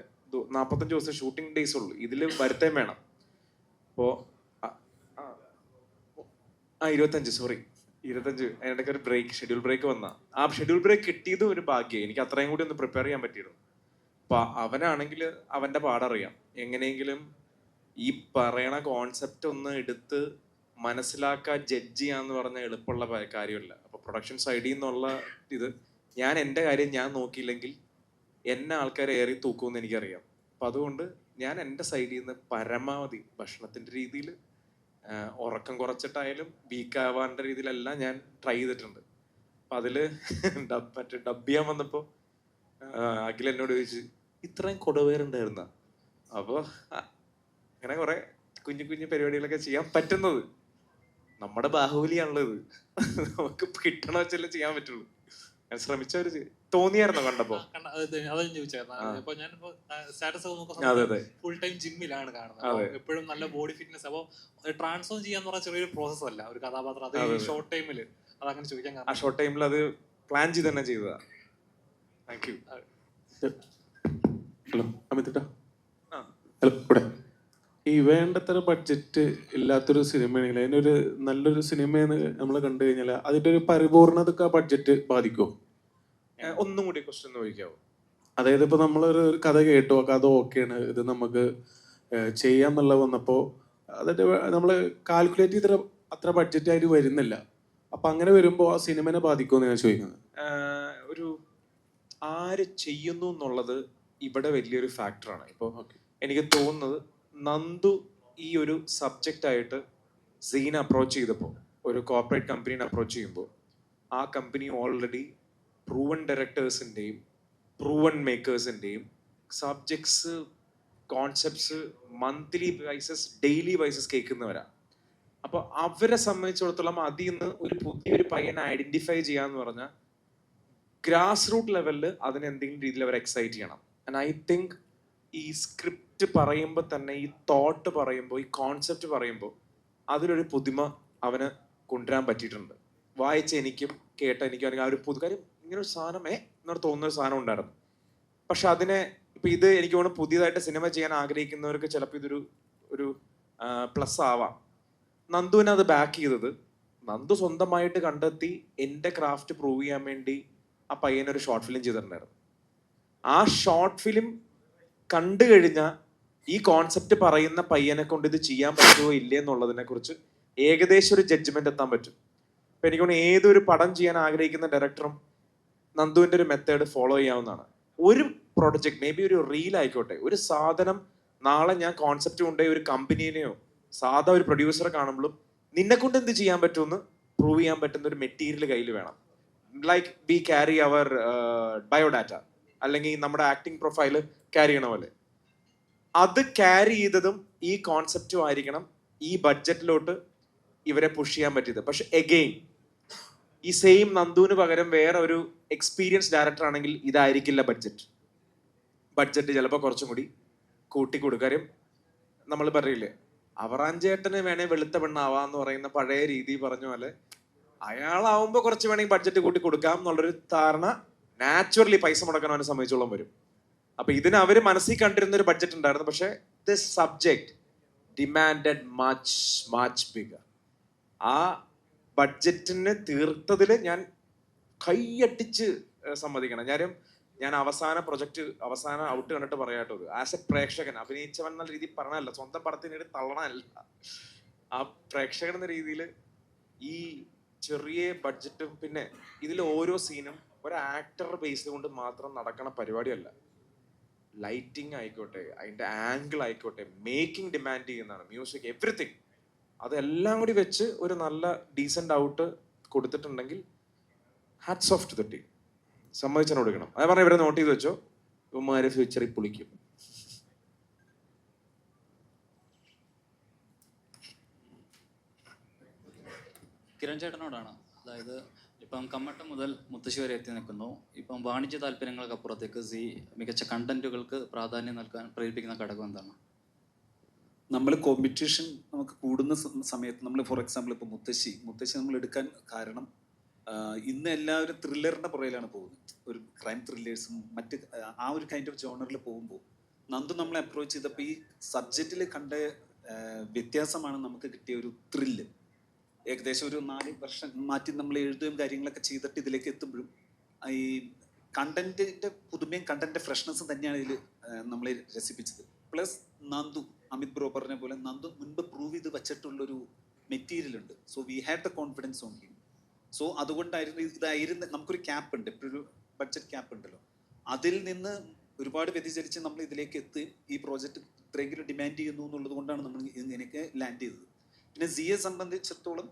45 ദിവസം ഷൂട്ടിംഗ് ഡേയ്സ് ഉള്ളൂ. ഇതിൽ വരുത്തേം വേണം. അപ്പോൾ 25 അതിനിടയ്ക്ക് ഒരു ഷെഡ്യൂൾ ബ്രേക്ക് വന്ന ആ ഷെഡ്യൂൾ ബ്രേക്ക് കിട്ടിയത് ഒരു ഭാഗ്യം. എനിക്ക് അത്രയും കൂടി ഒന്ന് പ്രിപ്പയർ ചെയ്യാൻ പറ്റിയിരുന്നു. അപ്പൊ അവനാണെങ്കിൽ അവന്റെ പാടറിയാം, എങ്ങനെയെങ്കിലും ഈ പറയണ കോൺസെപ്റ്റ് ഒന്ന് എടുത്ത് മനസ്സിലാക്കാൻ ജഡ്ജ് ചെയ്യാന്ന് പറഞ്ഞ എളുപ്പമുള്ള കാര്യമല്ല. അപ്പൊ പ്രൊഡക്ഷൻ സൈഡിൽ നിന്നുള്ള ഇത് ഞാൻ എൻ്റെ കാര്യം ഞാൻ നോക്കിയില്ലെങ്കിൽ എന്നെ ആൾക്കാരെ ഏറി തൂക്കുമെന്ന് എനിക്കറിയാം. അപ്പൊ അതുകൊണ്ട് ഞാൻ എൻ്റെ സൈഡിൽ നിന്ന് പരമാവധി ഭക്ഷണത്തിന്റെ രീതിയിൽ ഉറക്കം കുറച്ചിട്ടായാലും വീക്കാവാൻ്റെ രീതിയിലെല്ലാം ഞാൻ ട്രൈ ചെയ്തിട്ടുണ്ട്. അപ്പൊ അതില് മറ്റേ ഡബ് ചെയ്യാൻ വന്നപ്പോ അഖിൽ എന്നോട് ചോദിച്ചു, ഇത്രയും കൊടുവേറുണ്ടായിരുന്ന? അപ്പോൾ അങ്ങനെ കുറെ കുഞ്ഞു കുഞ്ഞു പരിപാടികളൊക്കെ ചെയ്യാൻ പറ്റുന്നത് നമ്മുടെ ബാഹുബലിയാണല്ലോ ഇത്. നമുക്ക് കിട്ടണ വെച്ചല്ലേ ചെയ്യാൻ പറ്റുള്ളൂ. ഞാൻ ശ്രമിച്ചവര് തോന്നിയായിരുന്നോ കണ്ടപ്പോ? അതും ചോദിച്ചായിരുന്നു. ഇപ്പൊ ഞാനിപ്പോ സ്റ്റാറ്റസ് അതെ, നോക്കുന്ന അതെ. ഫുൾ ടൈം ജിമ്മിലാണ് കാണുന്നത്. അതെ. അപ്പൊ എപ്പോഴും നല്ല ബോഡി ഫിറ്റ്നസ്. അപ്പോൾ ട്രാൻസ്ഫോം ചെയ്യാന്ന് പറഞ്ഞ ചെറിയൊരു പ്രോസസ് അല്ല ഒരു കഥാപാത്രം. അത് അതെ, ഈ അതെ. ഷോർട്ട് ടൈമിൽ അതങ്ങനെ ചോദിക്കാൻ ആ കാരണം ഷോർട്ട് ടൈമിൽ അത് പ്ലാൻ ചെയ്ത് തന്നെ ചെയ്തതാ. Thank you. ഹലോ അമിതേട്ടാ. ആ. ഹലോ ഇവിടെ ഈ വേണ്ടത്ര ബഡ്ജറ്റ് ഇല്ലാത്തൊരു സിനിമയാണെങ്കിൽ അതിനൊരു നല്ലൊരു സിനിമയെന്ന് നമ്മൾ കണ്ടു കഴിഞ്ഞാൽ അതിൻ്റെ ഒരു പരിപൂർണതക്ക് ആ ബഡ്ജറ്റ് ബാധിക്കുമോ? ഒന്നും കൂടി ക്വസ്റ്റ്യൻ ചോദിക്കാവോ? അതായത് ഇപ്പോൾ നമ്മളൊരു കഥ കേട്ടു, ആ കഥ ഓക്കെയാണ്, ഇത് നമുക്ക് ചെയ്യാന്നുള്ള വന്നപ്പോൾ അതിൻ്റെ നമ്മൾ കാൽക്കുലേറ്റ് ചെയ്ത അത്ര ബഡ്ജറ്റ് ആയിട്ട് വരുന്നില്ല. അപ്പം അങ്ങനെ വരുമ്പോൾ ആ സിനിമനെ ബാധിക്കുമെന്ന് ഞാൻ ചോദിക്കുന്നത്. ഒരു ആര് ചെയ്യുന്നു എന്നുള്ളത് ഇവിടെ വലിയൊരു ഫാക്ടറാണ്. ഇപ്പോൾ എനിക്ക് തോന്നുന്നത് നന്ദു ഈ ഒരു സബ്ജക്റ്റ് ആയിട്ട് സീൻ അപ്രോച്ച് ചെയ്തപ്പോൾ, ഒരു കോർപ്പറേറ്റ് കമ്പനീനെ അപ്രോച്ച് ചെയ്യുമ്പോൾ, ആ കമ്പനി ഓൾറെഡി പ്രൂവൺ ഡയറക്ടേഴ്സിൻ്റെയും പ്രൂവൺ മേക്കേഴ്സിൻ്റെയും subjects concepts monthly basis daily basis കേൾക്കുന്നവരാ. അപ്പോൾ അവരെ സംബന്ധിച്ചിടത്തോളം അതിൽ നിന്ന് ഒരു പുതിയൊരു പയ്യനെ ഐഡന്റിഫൈ ചെയ്യാന്ന് പറഞ്ഞാൽ ഗ്രാസ് റൂട്ട് ലെവലിൽ അതിന് എന്തെങ്കിലും രീതിയിൽ അവർ എക്സൈറ്റ് ചെയ്യണം. ആൻഡ് ഐ തിങ്ക് ഈ സ്ക്രിപ്റ്റ് പറയുമ്പോൾ തന്നെ, ഈ തോട്ട് പറയുമ്പോൾ, ഈ കോൺസെപ്റ്റ് പറയുമ്പോൾ അതിലൊരു പുതുമ അവന് കൊണ്ടുവരാൻ പറ്റിയിട്ടുണ്ട്. വായിച്ച എനിക്കും കേട്ട എനിക്കും അല്ലെങ്കിൽ ആ ഒരു കാര്യം ഇങ്ങനെ ഒരു സാധനം എന്നോട് തോന്നുന്ന ഒരു സാധനം ഉണ്ടായിരുന്നു. പക്ഷെ അതിനെ ഇപ്പൊ ഇത് എനിക്ക് തോന്നുന്നു പുതിയതായിട്ട് സിനിമ ചെയ്യാൻ ആഗ്രഹിക്കുന്നവർക്ക് ചിലപ്പോൾ ഇതൊരു ഒരു പ്ലസ് ആവാം. നന്ദുവിനെ അത് ബാക്ക് ചെയ്തത് നന്ദു സ്വന്തമായിട്ട് കണ്ടെത്തി എൻ്റെ ക്രാഫ്റ്റ് പ്രൂവ് ചെയ്യാൻ വേണ്ടി ആ പയ്യനൊരു ഷോർട്ട് ഫിലിം ചെയ്തിട്ടുണ്ടായിരുന്നു. ആ ഷോർട്ട് ഫിലിം കണ്ടു കഴിഞ്ഞാൽ ഈ കോൺസെപ്റ്റ് പറയുന്ന പയ്യനെ കൊണ്ട് ഇത് ചെയ്യാൻ പറ്റുമോ ഇല്ലേ എന്നുള്ളതിനെ കുറിച്ച് ഏകദേശം ഒരു ജഡ്ജ്മെന്റ് എത്താൻ പറ്റും. അപ്പൊ എനിക്ക് തോന്നുന്നു ഏതൊരു പടം ചെയ്യാൻ ആഗ്രഹിക്കുന്ന ഡയറക്ടറും നന്ദുവിന്റെ ഒരു മെത്തേഡ് ഫോളോ ചെയ്യാവുന്നതാണ്. ഒരു പ്രൊജക്ട്, മേ ബി ഒരു റീൽ ആയിക്കോട്ടെ, ഒരു സാധനം നാളെ ഞാൻ കോൺസെപ്റ്റ് കൊണ്ടുപോയി ഒരു കമ്പനീനെയോ സാധാ ഒരു പ്രൊഡ്യൂസറെ കാണുമ്പോഴും നിന്നെ കൊണ്ട് എന്ത് ചെയ്യാൻ പറ്റുമെന്ന് പ്രൂവ് ചെയ്യാൻ പറ്റുന്ന ഒരു മെറ്റീരിയൽ കയ്യിൽ വേണം. Like we carry our biodata, അല്ലെങ്കിൽ നമ്മുടെ ആക്ടിങ് പ്രൊഫൈല് ക്യാരി ചെയ്യണ പോലെ അത് ക്യാരി ചെയ്തതും ഈ കോൺസെപ്റ്റും ആയിരിക്കണം ഈ ബഡ്ജറ്റിലോട്ട് ഇവരെ പുഷ് ചെയ്യാൻ പറ്റിയത്. പക്ഷെ എഗെയിൻ ഈ സെയിം നന്ദുവിന് പകരം വേറെ ഒരു എക്സ്പീരിയൻസ് ഡയറക്ടർ ആണെങ്കിൽ ഇതായിരിക്കില്ല ബഡ്ജറ്റ് ചിലപ്പോൾ കുറച്ചും കൂടി കൂട്ടിക്കൊടുക്കും. കാര്യം നമ്മൾ പറയില്ലേ, അവറാഞ്ചേട്ടന് വേണേ വെളുത്ത പെണ്ണാവാന്ന് പറയുന്ന പഴയ രീതി പറഞ്ഞ പോലെ അയാളാവുമ്പോൾ കുറച്ച് വേണമെങ്കിൽ ബഡ്ജറ്റ് കൂട്ടി കൊടുക്കാം എന്നുള്ളൊരു ധാരണ നാച്ചുറലി പൈസ മുടക്കാൻ അവനെ സംബന്ധിച്ചോളം വരും. അപ്പൊ ഇതിന് അവര് മനസ്സിൽ കണ്ടിരുന്ന ഒരു ബഡ്ജറ്റ് ഉണ്ടായിരുന്നു. പക്ഷെ this subject demanded much bigger. ആ ബഡ്ജറ്റിന് തീർത്തതിൽ ഞാൻ കൈയട്ടിച്ച് സമ്മതിക്കണം. ഞാൻ അവസാന ഔട്ട് കണ്ടിട്ട് പറയാട്ടോ, ആസ് എ പ്രേക്ഷകൻ, അഭിനയിച്ചവൻ എന്നുള്ള രീതിയിൽ പറഞ്ഞല്ല, സ്വന്തം പടത്തിനൊരു തള്ളണല്ല, ആ പ്രേക്ഷകൻ എന്ന രീതിയിൽ ഈ ചെറിയ ബഡ്ജറ്റും പിന്നെ ഇതിൽ ഓരോ സീനും ഒരു ആക്ടർ ബേസ് കൊണ്ട് മാത്രം നടക്കണ പരിപാടിയല്ല. ലൈറ്റിംഗ് ആയിക്കോട്ടെ, അതിന്റെ ആംഗിൾ ആയിക്കോട്ടെ, മേക്കിംഗ് ഡിമാൻഡ് ചെയ്യുന്നതാണ്, മ്യൂസിക്, എവറിത്തിങ്, അതെല്ലാം കൂടി വെച്ച് ഒരു നല്ല ഡീസന്റ് ഔട്ട് കൊടുത്തിട്ടുണ്ടെങ്കിൽ hats off to the team. സമ്മതിച്ചാൽ കൊടുക്കണം. അത് പറഞ്ഞാൽ ഇവരെ നോട്ട് ചെയ്ത് വെച്ചോ, ഇവന്മാരെ ഫ്യൂച്ചറിൽ പൊളിക്കും. കിരൺ ചേട്ടനോടാണ്. അതായത് ഇപ്പം കമ്മട്ടം മുതൽ മുത്തശ്ശി വരെ എത്തി നിൽക്കുന്നു. ഇപ്പം വാണിജ്യ താല്പര്യങ്ങൾക്കപ്പുറത്തേക്ക് മികച്ച കണ്ടന്റുകൾക്ക് പ്രാധാന്യം നൽകാൻ പ്രേരിപ്പിക്കുന്ന ഘടകം എന്താണ്? നമ്മൾ കോമ്പറ്റീഷൻ നമുക്ക് കൂടുന്ന സമയത്ത് നമ്മൾ ഫോർ എക്സാമ്പിൾ ഇപ്പോൾ മുത്തശ്ശി നമ്മൾ എടുക്കാൻ കാരണം ഇന്ന് എല്ലാവരും ത്രില്ലറിൻ്റെ പുറയിലാണ് പോകുന്നത്. ഒരു ക്രൈം ത്രില്ലേഴ്സും മറ്റ് ആ ഒരു കൈൻഡ് ഓഫ് ജോണറിൽ പോകുമ്പോൾ നന്ദു നമ്മളെ അപ്രോച്ച് ചെയ്തപ്പോൾ ഈ സബ്ജക്റ്റിൽ കണ്ട വ്യത്യാസമാണ് നമുക്ക് കിട്ടിയ ഒരു ത്രില്ല്. ഏകദേശം ഒരു 4 വർഷം മാറ്റി നമ്മൾ എഴുതുകയും കാര്യങ്ങളൊക്കെ ചെയ്തിട്ട് ഇതിലേക്ക് എത്തുമ്പോഴും ഈ കണ്ടന്റിന്റെ പുതുമയും കണ്ടന്റിന്റെ ഫ്രഷ്നെസ്സും തന്നെയാണ് ഇതിൽ നമ്മളെ രസിപ്പിച്ചത്. പ്ലസ് നന്ദു, അമിത് ബ്രോ പറഞ്ഞ പോലെ നന്ദു മുൻപ് പ്രൂവ് ചെയ്ത് വെച്ചിട്ടുള്ളൊരു മെറ്റീരിയൽ ഉണ്ട്. So we had the confidence on him. So അതുകൊണ്ടായിരുന്നു ഇതായിരുന്നു നമുക്കൊരു ക്യാപ്പ് ഉണ്ട്, എപ്പോഴൊരു ബഡ്ജറ്റ് ക്യാപ്പ് ഉണ്ടല്ലോ, അതിൽ നിന്ന് ഒരുപാട് വ്യതിചലിച്ച് നമ്മൾ ഇതിലേക്ക് എത്തുകയും ഈ പ്രോജക്റ്റ് ഇത്രയെങ്കിലും ഡിമാൻഡ് ചെയ്യുന്നു എന്നുള്ളത് കൊണ്ടാണ് നമ്മൾ ഇങ്ങനെയൊക്കെ ലാൻഡ് ചെയ്തത്. പിന്നെ സിയെ സംബന്ധിച്ചിടത്തോളം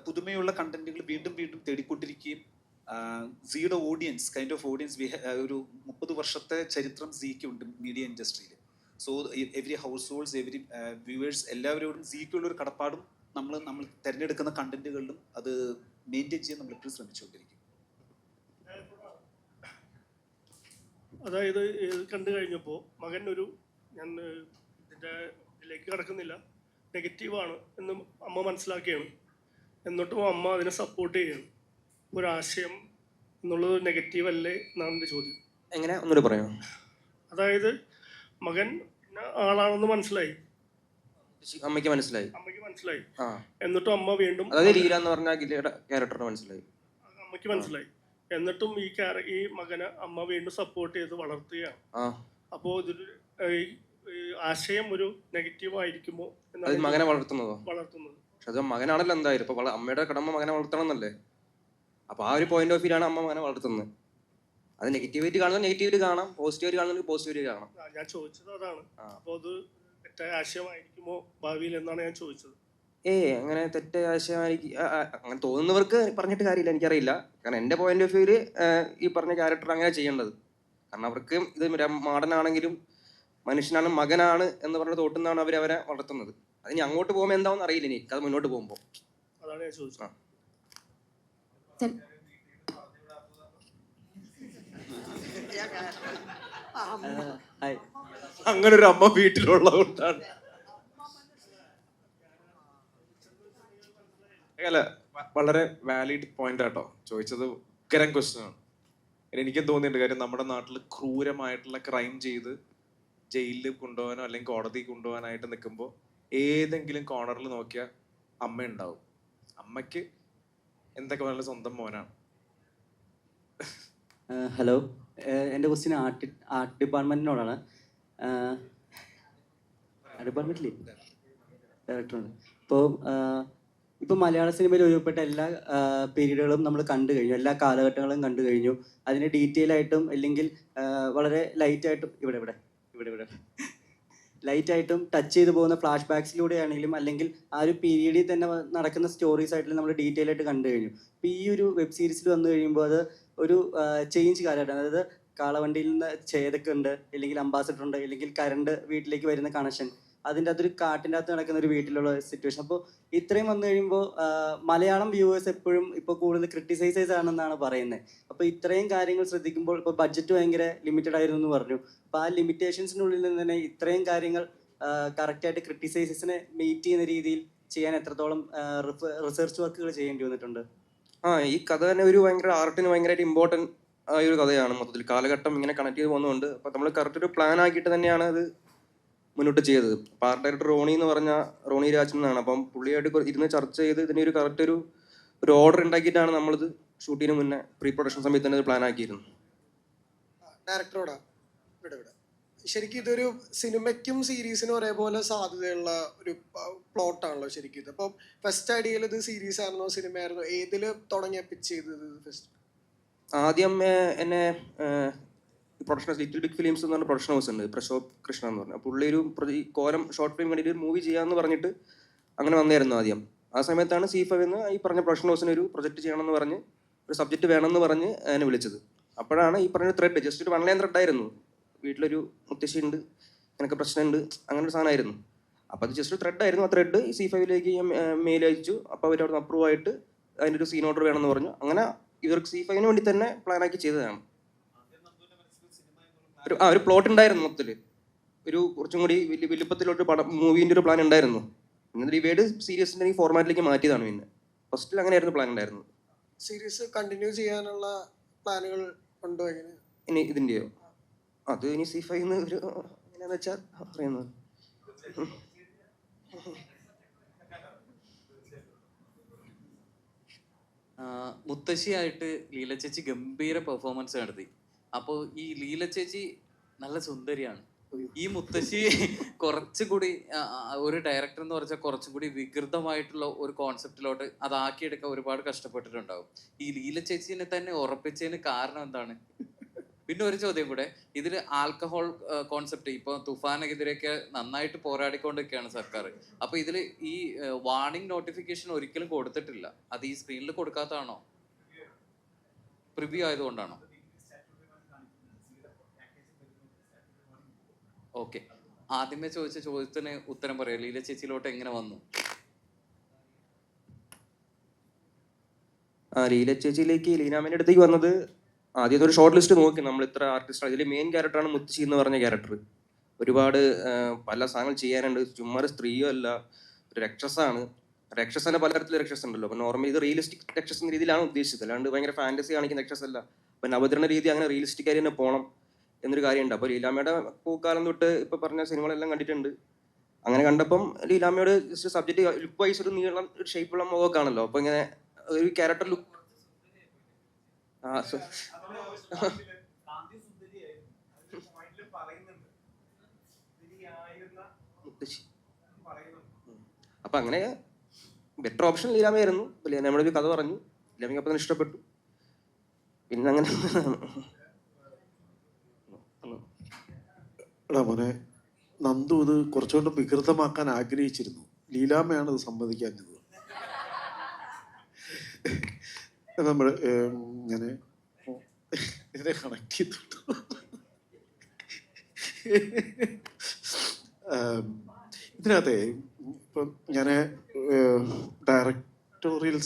പുതുമയുള്ള കണ്ടന്റുകൾ വീണ്ടും തേടിക്കൊണ്ടിരിക്കുകയും സിയുടെ ഓഡിയൻസ് കൈൻഡ് ഓഫ് ഓഡിയൻസ് ഒരു 30 വർഷത്തെ ചരിത്രം സിക്ക് ഉണ്ട് മീഡിയ ഇൻഡസ്ട്രിയിൽ. So every house holds, every viewers, എല്ലാവരോടും സിക്കുള്ള ഒരു കടപ്പാടും നമ്മൾ തിരഞ്ഞെടുക്കുന്ന കണ്ടന്റുകളിലും അത് മെയിൻറ്റെയിൻ ചെയ്യാൻ നമ്മൾ എപ്പോഴും ശ്രമിച്ചുകൊണ്ടിരിക്കും. അതായത് ഇത് കണ്ടു കഴിഞ്ഞപ്പോൾ മകൻ ഒരു ഞാൻ ഇതിൻ്റെ ഇതിലേക്ക് കിടക്കുന്നില്ല, നെഗറ്റീവാണ് എന്ന് അമ്മ മനസ്സിലാക്കിയാണ്. എന്നിട്ടും അമ്മ അതിനെ സപ്പോർട്ട് ചെയ്യാണ്. ഒരാശയം എന്നുള്ളത് നെഗറ്റീവ് അല്ലേ എന്നാണ് എൻ്റെ ചോദ്യം. എങ്ങനെ ഒന്നുകൂടെ പറയാമോ? അതായത് മകൻ ആളാണെന്ന് മനസ്സിലായി, അമ്മയ്ക്ക് മനസ്സിലായി. അമ്മയ്ക്ക് മനസ്സിലായി. ആ, എന്നിട്ടും അമ്മ വീണ്ടും അതായത് ലീല എന്ന് പറഞ്ഞ ഗിലയുടെ ക്യാരക്ടറിന് മനസ്സിലായി, അമ്മയ്ക്ക് മനസ്സിലായി. എന്നിട്ടും ഈ മകനെ അമ്മ വീണ്ടും സപ്പോർട്ട് ചെയ്ത് വളർത്തുകയാണ്. ആ, അപ്പോൾ ഇതൊരു ഈ ആശയം ഒരു നെഗറ്റീവ് ആയിരിക്കുമോ അത് എന്നാണ് മകനെ വളർത്തുന്നതോ? വളർത്തുന്നത്. പക്ഷെ അത് മകനാണല്ലോ എന്തായാലും. ഇപ്പൊ അമ്മയുടെ കടമ മകനെ വളർത്തണം എന്നല്ലേ. അപ്പൊ ആ ഒരു പോയിന്റ് ഓഫ് വ്യൂലാണ് അമ്മ മകനെ വളർത്തുന്നത്. അത് നെഗറ്റിവിറ്റി കാണുന്നത് നെഗറ്റിവിറ്റി കാണാം, പോസിറ്റിവിറ്റി കാണുന്നത് പോസിറ്റിവിറ്റി കാണാം. ഞാൻ ചോദിച്ചത് അതാണ്. അപ്പോൾ അത് തെറ്റായ ആശയമായിരിക്കുമോ ഭാവിയിൽ എന്നാണ് ഞാൻ ചോദിച്ചത്. അങ്ങനെ തെറ്റായ ആശയമായിരിക്കും അങ്ങനെ തോന്നുന്നവർക്ക് പറഞ്ഞിട്ട് കാര്യമില്ല, എനിക്കറിയില്ല. കാരണം എൻ്റെ പോയിന്റ് ഓഫ് വ്യൂവിൽ ഈ പറഞ്ഞ ക്യാരക്ടർ അങ്ങനെ ചെയ്യേണ്ടത്. കാരണം അവർക്ക് ഇത് മാടനാണെങ്കിലും മനുഷ്യനാണ്, മകനാണ് എന്ന് പറഞ്ഞ തോട്ടുന്നതാണ് അവരെ വളർത്തുന്നത്. അതിന് അങ്ങോട്ട് പോകുമ്പോൾ എന്താണെന്ന് അറിയില്ല എനിക്ക്, അത് മുന്നോട്ട് പോകുമ്പോൾ. അതാണ് ഞാൻ ചോദിച്ചത്. അങ്ങനെ ഒരു അമ്മ വീട്ടിലുള്ളത് കൊണ്ടാണ്. അല്ല, വളരെ വാലിഡ് പോയിന്റ് ആട്ടോ ചോദിച്ചത്. ഉഗ്രം ക്വസ്റ്റ്യൻ ആണ്. എനിക്കും തോന്നിയിട്ടുണ്ട്. കാര്യം നമ്മുടെ നാട്ടിൽ ക്രൂരമായിട്ടുള്ള ക്രൈം ചെയ്ത് ജയിലിൽ കൊണ്ടുപോകാനോ അല്ലെങ്കിൽ കോടതി കൊണ്ടുപോകാനായിട്ട് നിൽക്കുമ്പോൾ ഏതെങ്കിലും കോർണറിൽ നോക്കിയാൽ അമ്മ ഉണ്ടാവും. അമ്മയ്ക്ക് എന്തൊക്കെ പറഞ്ഞാലും സ്വന്തം മോനാണ്. ഹലോ, എൻ്റെ ക്വസ്റ്റ്യൻ ആർട്ട് ഡിപ്പാർട്ട്മെൻറ്റിനോടാണ്. ഡിപ്പാർട്ട്മെൻറ്റിലേ ഡയറക്ടറുണ്ട്. ഇപ്പോൾ മലയാള സിനിമയിൽ ഒരുപ്പെട്ട എല്ലാ പീരീഡുകളും നമ്മൾ കണ്ടു കഴിഞ്ഞു, എല്ലാ കാലഘട്ടങ്ങളും കണ്ടു കഴിഞ്ഞു. അതിനെ ഡീറ്റെയിൽ ആയിട്ടും അല്ലെങ്കിൽ വളരെ ലൈറ്റായിട്ടും ഇവിടെ ലൈറ്റായിട്ടും ടച്ച് ചെയ്ത് പോകുന്ന ഫ്ലാഷ് ബാക്സിലൂടെ ആണെങ്കിലും അല്ലെങ്കിൽ ആ ഒരു പീരീഡിൽ തന്നെ നടക്കുന്ന സ്റ്റോറീസ് ആയിട്ടും നമ്മൾ ഡീറ്റെയിൽ ആയിട്ട് കണ്ടു കഴിഞ്ഞു. ഇപ്പോൾ ഈ ഒരു വെബ് സീരീസിൽ വന്നു കഴിയുമ്പോൾ അത് ഒരു ചേഞ്ച് കാലഘട്ടമാണ്. അതായത് കാളവണ്ടിയിൽ നിന്ന് ഛേദക്കുണ്ട്, അല്ലെങ്കിൽ അംബാസഡർ ഉണ്ട്, അല്ലെങ്കിൽ കറണ്ട് വീട്ടിലേക്ക് വരുന്ന കണക്ഷൻ, അതിൻ്റെ അകത്തൊരു കാട്ടിൻ്റെ അകത്ത് നടക്കുന്ന ഒരു വീട്ടിലുള്ള സിറ്റുവേഷൻ. അപ്പോൾ ഇത്രയും വന്നു കഴിയുമ്പോൾ മലയാളം വ്യൂവേഴ്സ് എപ്പോഴും ഇപ്പോൾ കൂടുതൽ ക്രിട്ടിസൈസേഴ്സ് ആണെന്നാണ് പറയുന്നത്. അപ്പോൾ ഇത്രയും കാര്യങ്ങൾ ശ്രദ്ധിക്കുമ്പോൾ ഇപ്പോൾ ബഡ്ജറ്റ് ഭയങ്കര ലിമിറ്റഡ് ആയിരുന്നു എന്ന് പറഞ്ഞു. അപ്പോൾ ആ ലിമിറ്റേഷൻസിനുള്ളിൽ നിന്ന് തന്നെ ഇത്രയും കാര്യങ്ങൾ കറക്റ്റായിട്ട് ക്രിട്ടിസൈസസിനെ മീറ്റ് ചെയ്യുന്ന രീതിയിൽ ചെയ്യാൻ എത്രത്തോളം റിസർച്ച് വർക്കുകൾ ചെയ്യേണ്ടി വന്നിട്ടുണ്ട്? ഈ കഥ തന്നെ ഒരു ഭയങ്കര ആർട്ടിന് ഭയങ്കരമായിട്ട് ഇമ്പോർട്ടൻറ്റ് ആയ ഒരു കഥയാണ്. മൊത്തത്തിൽ കാലഘട്ടം ഇങ്ങനെ കണക്ട് ചെയ്ത് പോകുന്നതുകൊണ്ട് അപ്പോൾ നമ്മൾ കറക്റ്റ് ഒരു പ്ലാൻ ആക്കിയിട്ട് തന്നെയാണ് അത് മുന്നോട്ട് ചെയ്തത്. അപ്പോൾ ആർട്ട് ഡയറക്ടർ റോണി രാജൻ എന്നാണ്. അപ്പം പുള്ളിയായിട്ട് ഇരുന്ന് ചർച്ച ചെയ്ത് ഇതിന് ഒരു കറക്റ്റ് ഒരു ഓർഡർ ഉണ്ടാക്കിയിട്ടാണ് നമ്മളിത് ഷൂട്ടിന് മുന്നേ പ്രീ പ്രൊഡക്ഷൻ സമയത്ത് തന്നെ പ്ലാൻ ആക്കിയിരുന്നു. ഡയറക്ടറോടാ ഇവിടെ ശരിക്കും ഇതൊരു സിനിമയ്ക്കും സീരീസിനും ഒരേപോലെ സാധ്യതയുള്ള ഒരു പ്ലോട്ടാണല്ലോ ശരിക്കും ഇത്. അപ്പം ഫസ്റ്റ് ഐഡിയയിൽ ഇത് സീരീസ് ആയിരുന്നോ സിനിമ ആയിരുന്നോ, ഏതിൽ തുടങ്ങിയ പിച്ച് ചെയ്തത് ഫസ്റ്റ്? ആദ്യം എന്നെ പ്രൊഡക്ഷൻ ലിറ്റിൽ ബിഗ് ഫിലിംസ് എന്ന് പറഞ്ഞ പ്രൊഡക്ഷൻ ഹൗസ് ഉണ്ട്, പ്രശോഭ് കൃഷ്ണ എന്ന് പറഞ്ഞാൽ. പുള്ളി ഒരു കോലം ഷോർട്ട് ഫിലിം വേണ്ടിയിട്ട് ഒരു മൂവി ചെയ്യാമെന്ന് പറഞ്ഞിട്ട് അങ്ങനെ വന്നായിരുന്നു ആദ്യം. ആ സമയത്താണ് C5 എന്ന് ഈ പറഞ്ഞ പ്രൊഡക്ഷൻ ഹൗസിന് ഒരു പ്രൊജക്റ്റ് ചെയ്യണമെന്ന് പറഞ്ഞ് ഒരു സബ്ജക്റ്റ് വേണമെന്ന് പറഞ്ഞ് എന്നെ വിളിച്ചത്. അപ്പോഴാണ് ഈ പറഞ്ഞ ത്രെഡ്, ജസ്റ്റ് ഒരു 1 ലൈൻ ത്രെഡായിരുന്നു. വീട്ടിലൊരു മുത്തശ്ശി ഉണ്ട്, അങ്ങനെയൊക്കെ പ്രശ്നമുണ്ട്, അങ്ങനെ ഒരു സാധനമായിരുന്നു. അപ്പോൾ അത് ജസ്റ്റ് ഒരു ത്രെഡായിരുന്നു. ആ ത്രെഡ് C5ലേക്ക് മെയിൽ അയച്ചു. അപ്പോൾ അവർ അവിടെ അപ്രൂവ് ആയിട്ട് അതിൻ്റെ ഒരു സീൻ ഓർഡർ വേണമെന്ന് പറഞ്ഞു. അങ്ങനെ ഇവർക്ക് C5ന് വേണ്ടി തന്നെ പ്ലാൻ ആക്കി ചെയ്തതാണ്. ഒരു പ്ലോട്ട് ഉണ്ടായിരുന്നു മൊത്തത്തിൽ, ഒരു കുറച്ചും കൂടി വലിപ്പത്തിലോട്ട് മൂവീൻ്റെ ഒരു പ്ലാൻ ഉണ്ടായിരുന്നു. എന്നിട്ട് ഈ വേർഡ് സീരീസിൻ്റെ ഈ ഫോർമാറ്റിലേക്ക് മാറ്റിയതാണ്. പിന്നെ ഫസ്റ്റിൽ അങ്ങനെയായിരുന്നു പ്ലാൻ ഉണ്ടായിരുന്നത്. സീരീസ് കണ്ടിന്യൂ ചെയ്യാനുള്ള പ്ലാനുകൾ ഉണ്ടോ? എങ്ങനെ ഇനി ഇതിൻ്റെയോ? അത് ഇനി C5 ഒരു എങ്ങനെയാന്ന് വെച്ചാൽ പറയുന്നത്. മുത്തശ്ശിയായിട്ട് ലീല ചേച്ചി ഗംഭീര പെർഫോമൻസ് നടത്തി. അപ്പോൾ ഈ ലീല ചേച്ചി നല്ല സുന്ദരിയാണ്. ഈ മുത്തശ്ശി കുറച്ചുകൂടി ഒരു ഡയറക്ടർ എന്ന് പറഞ്ഞാൽ കുറച്ചും കൂടി വികൃതമായിട്ടുള്ള ഒരു കോൺസെപ്റ്റിലോട്ട് അതാക്കിയെടുക്കാൻ ഒരുപാട് കഷ്ടപ്പെട്ടിട്ടുണ്ടാവും. ഈ ലീല ചേച്ചിനെ തന്നെ ഉറപ്പിച്ചതിന് കാരണം എന്താണ്? പിന്നെ ഒരു ചോദ്യം കൂടെ, ഇതിൽ ആൽക്കഹോൾ കോൺസെപ്റ്റ് ഇപ്പോൾ തുഫാനെതിരെയൊക്കെ നന്നായിട്ട് പോരാടിക്കൊണ്ടിരിക്കുകയാണ് സർക്കാർ. അപ്പോൾ ഇതിൽ ഈ വാർണിംഗ് നോട്ടിഫിക്കേഷൻ ഒരിക്കലും കൊടുത്തിട്ടില്ല. അത് ഈ സ്ക്രീനിൽ കൊടുക്കാത്തതാണോ? പ്രിവ്യൂ ആയതുകൊണ്ടാണോ? ഓക്കെ, ആദ്യമേ ചോദിച്ച ചോദ്യത്തിന് ഉത്തരം പറയാം. ലീല ചേച്ചിയിലോട്ട് എങ്ങനെ വന്നു? ലീല ചേച്ചിയിലേക്ക് ലീനാമ്മേൻ്റെ അടുത്തേക്ക് വന്നത് ആദ്യത്തെ ഒരു ഷോർട്ട് ലിസ്റ്റ് നോക്കി നമ്മൾ ഇത്ര ആർട്ടിസ്റ്റാണ്. ഇതിൽ മെയിൻ ക്യാരക്ടറാണ് മുത്തശ്ശി എന്ന് പറഞ്ഞ ക്യാരക്ടർ. ഒരുപാട് പല സാധനങ്ങൾ ചെയ്യാനുണ്ട്. ചുമ്മാ ഒരു സ്ത്രീയോ അല്ല, ഒരു രക്ഷസാണ്. രക്ഷസനെ പലതരത്തിലുള്ള രക്ഷസ് ഉണ്ടല്ലോ. അപ്പോൾ നോർമലി ഇത് റിയലിസ്റ്റിക് രക്ഷസ് എന്ന രീതിയിലാണ് ഉദ്ദേശിച്ചത്, അല്ലാണ്ട് ഭയങ്കര ഫാൻറ്റസി കാണിക്കുന്ന രക്ഷസല്ല. അപ്പം അവതരണ രീതി അങ്ങനെ റിയലിസ്റ്റിക് ആയി തന്നെ പോകണം എന്നൊരു കാര്യമുണ്ട്. അപ്പോൾ ലീലാമ്മയുടെ പൂക്കാലം തൊട്ട് ഇപ്പോൾ പറഞ്ഞ സിനിമകളെല്ലാം കണ്ടിട്ടുണ്ട്. അങ്ങനെ കണ്ടപ്പം ലീലാമ്മയോട് സബ്ജക്റ്റ് ലുക്ക് വൈസ് ഒരു നീളം ഒരു ഷേപ്പുള്ള മുഖമൊക്കെ ആണല്ലോ. അപ്പോൾ ഇങ്ങനെ ഒരു ക്യാരക്ടർ ലുക്ക് അപ്പൊ അങ്ങനെ ബെറ്റർ ഓപ്ഷൻ ലീലാമയായിരുന്നു. ലീലാമ്മയുടെ ഒരു കഥ പറഞ്ഞു, ലീലാമ്മയ്ക്ക് അപ്പം തന്നെ ഇഷ്ടപ്പെട്ടു. പിന്നെ അങ്ങനെ എടാ മോനെ, നന്ദു ഇത് കുറച്ചുകൂടെ വികൃതമാക്കാൻ ആഗ്രഹിച്ചിരുന്നു. ലീലാമ്മയാണ് ഇത് സമ്മതിക്കാഞ്ഞത്. നമ്മൾ ഇങ്ങനെ ഇതിനെ കണക്ട് ചെയ്തിട്ടു. ഇതിനകത്തെ ഇപ്പം ഞാൻ ഡയറക്ടോറിയൽ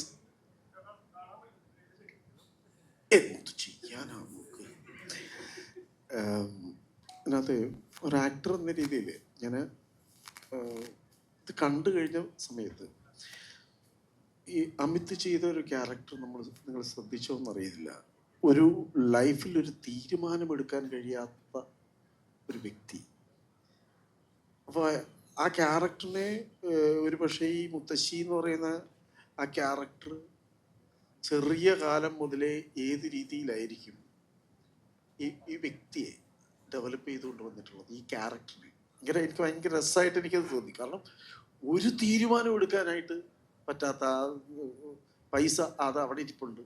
എന്തു ചെയ്യാനാ നോക്ക്. ഇതിനകത്ത് ഒരു ആക്ടർ എന്ന രീതിയിൽ ഞാൻ ഇത് കണ്ടു കഴിഞ്ഞ സമയത്ത് ഈ അമിത് ചെയ്ത ഒരു ക്യാരക്ടർ നിങ്ങൾ ശ്രദ്ധിച്ചോ എന്നറിയില്ല. ഒരു ലൈഫിൽ ഒരു തീരുമാനമെടുക്കാൻ കഴിയാത്ത ഒരു വ്യക്തി. അപ്പോൾ ആ ക്യാരക്ടറിനെ ഒരു പക്ഷേ ഈ മുത്തശ്ശി എന്ന് പറയുന്ന ആ ക്യാരക്ടർ ചെറിയ കാലം മുതലേ ഏത് രീതിയിലായിരിക്കും ഈ വ്യക്തിയെ ഡെവലപ്പ് ചെയ്തുകൊണ്ട് വന്നിട്ടുള്ളത്, ഈ ക്യാരക്ടറിനെ. എനിക്ക് ഭയങ്കര രസമായിട്ട് എനിക്കത് തോന്നി. കാരണം ഒരു തീരുമാനം എടുക്കാനായിട്ട് പറ്റാത്ത പൈസ അത് അവിടെ ഇരിപ്പുണ്ട്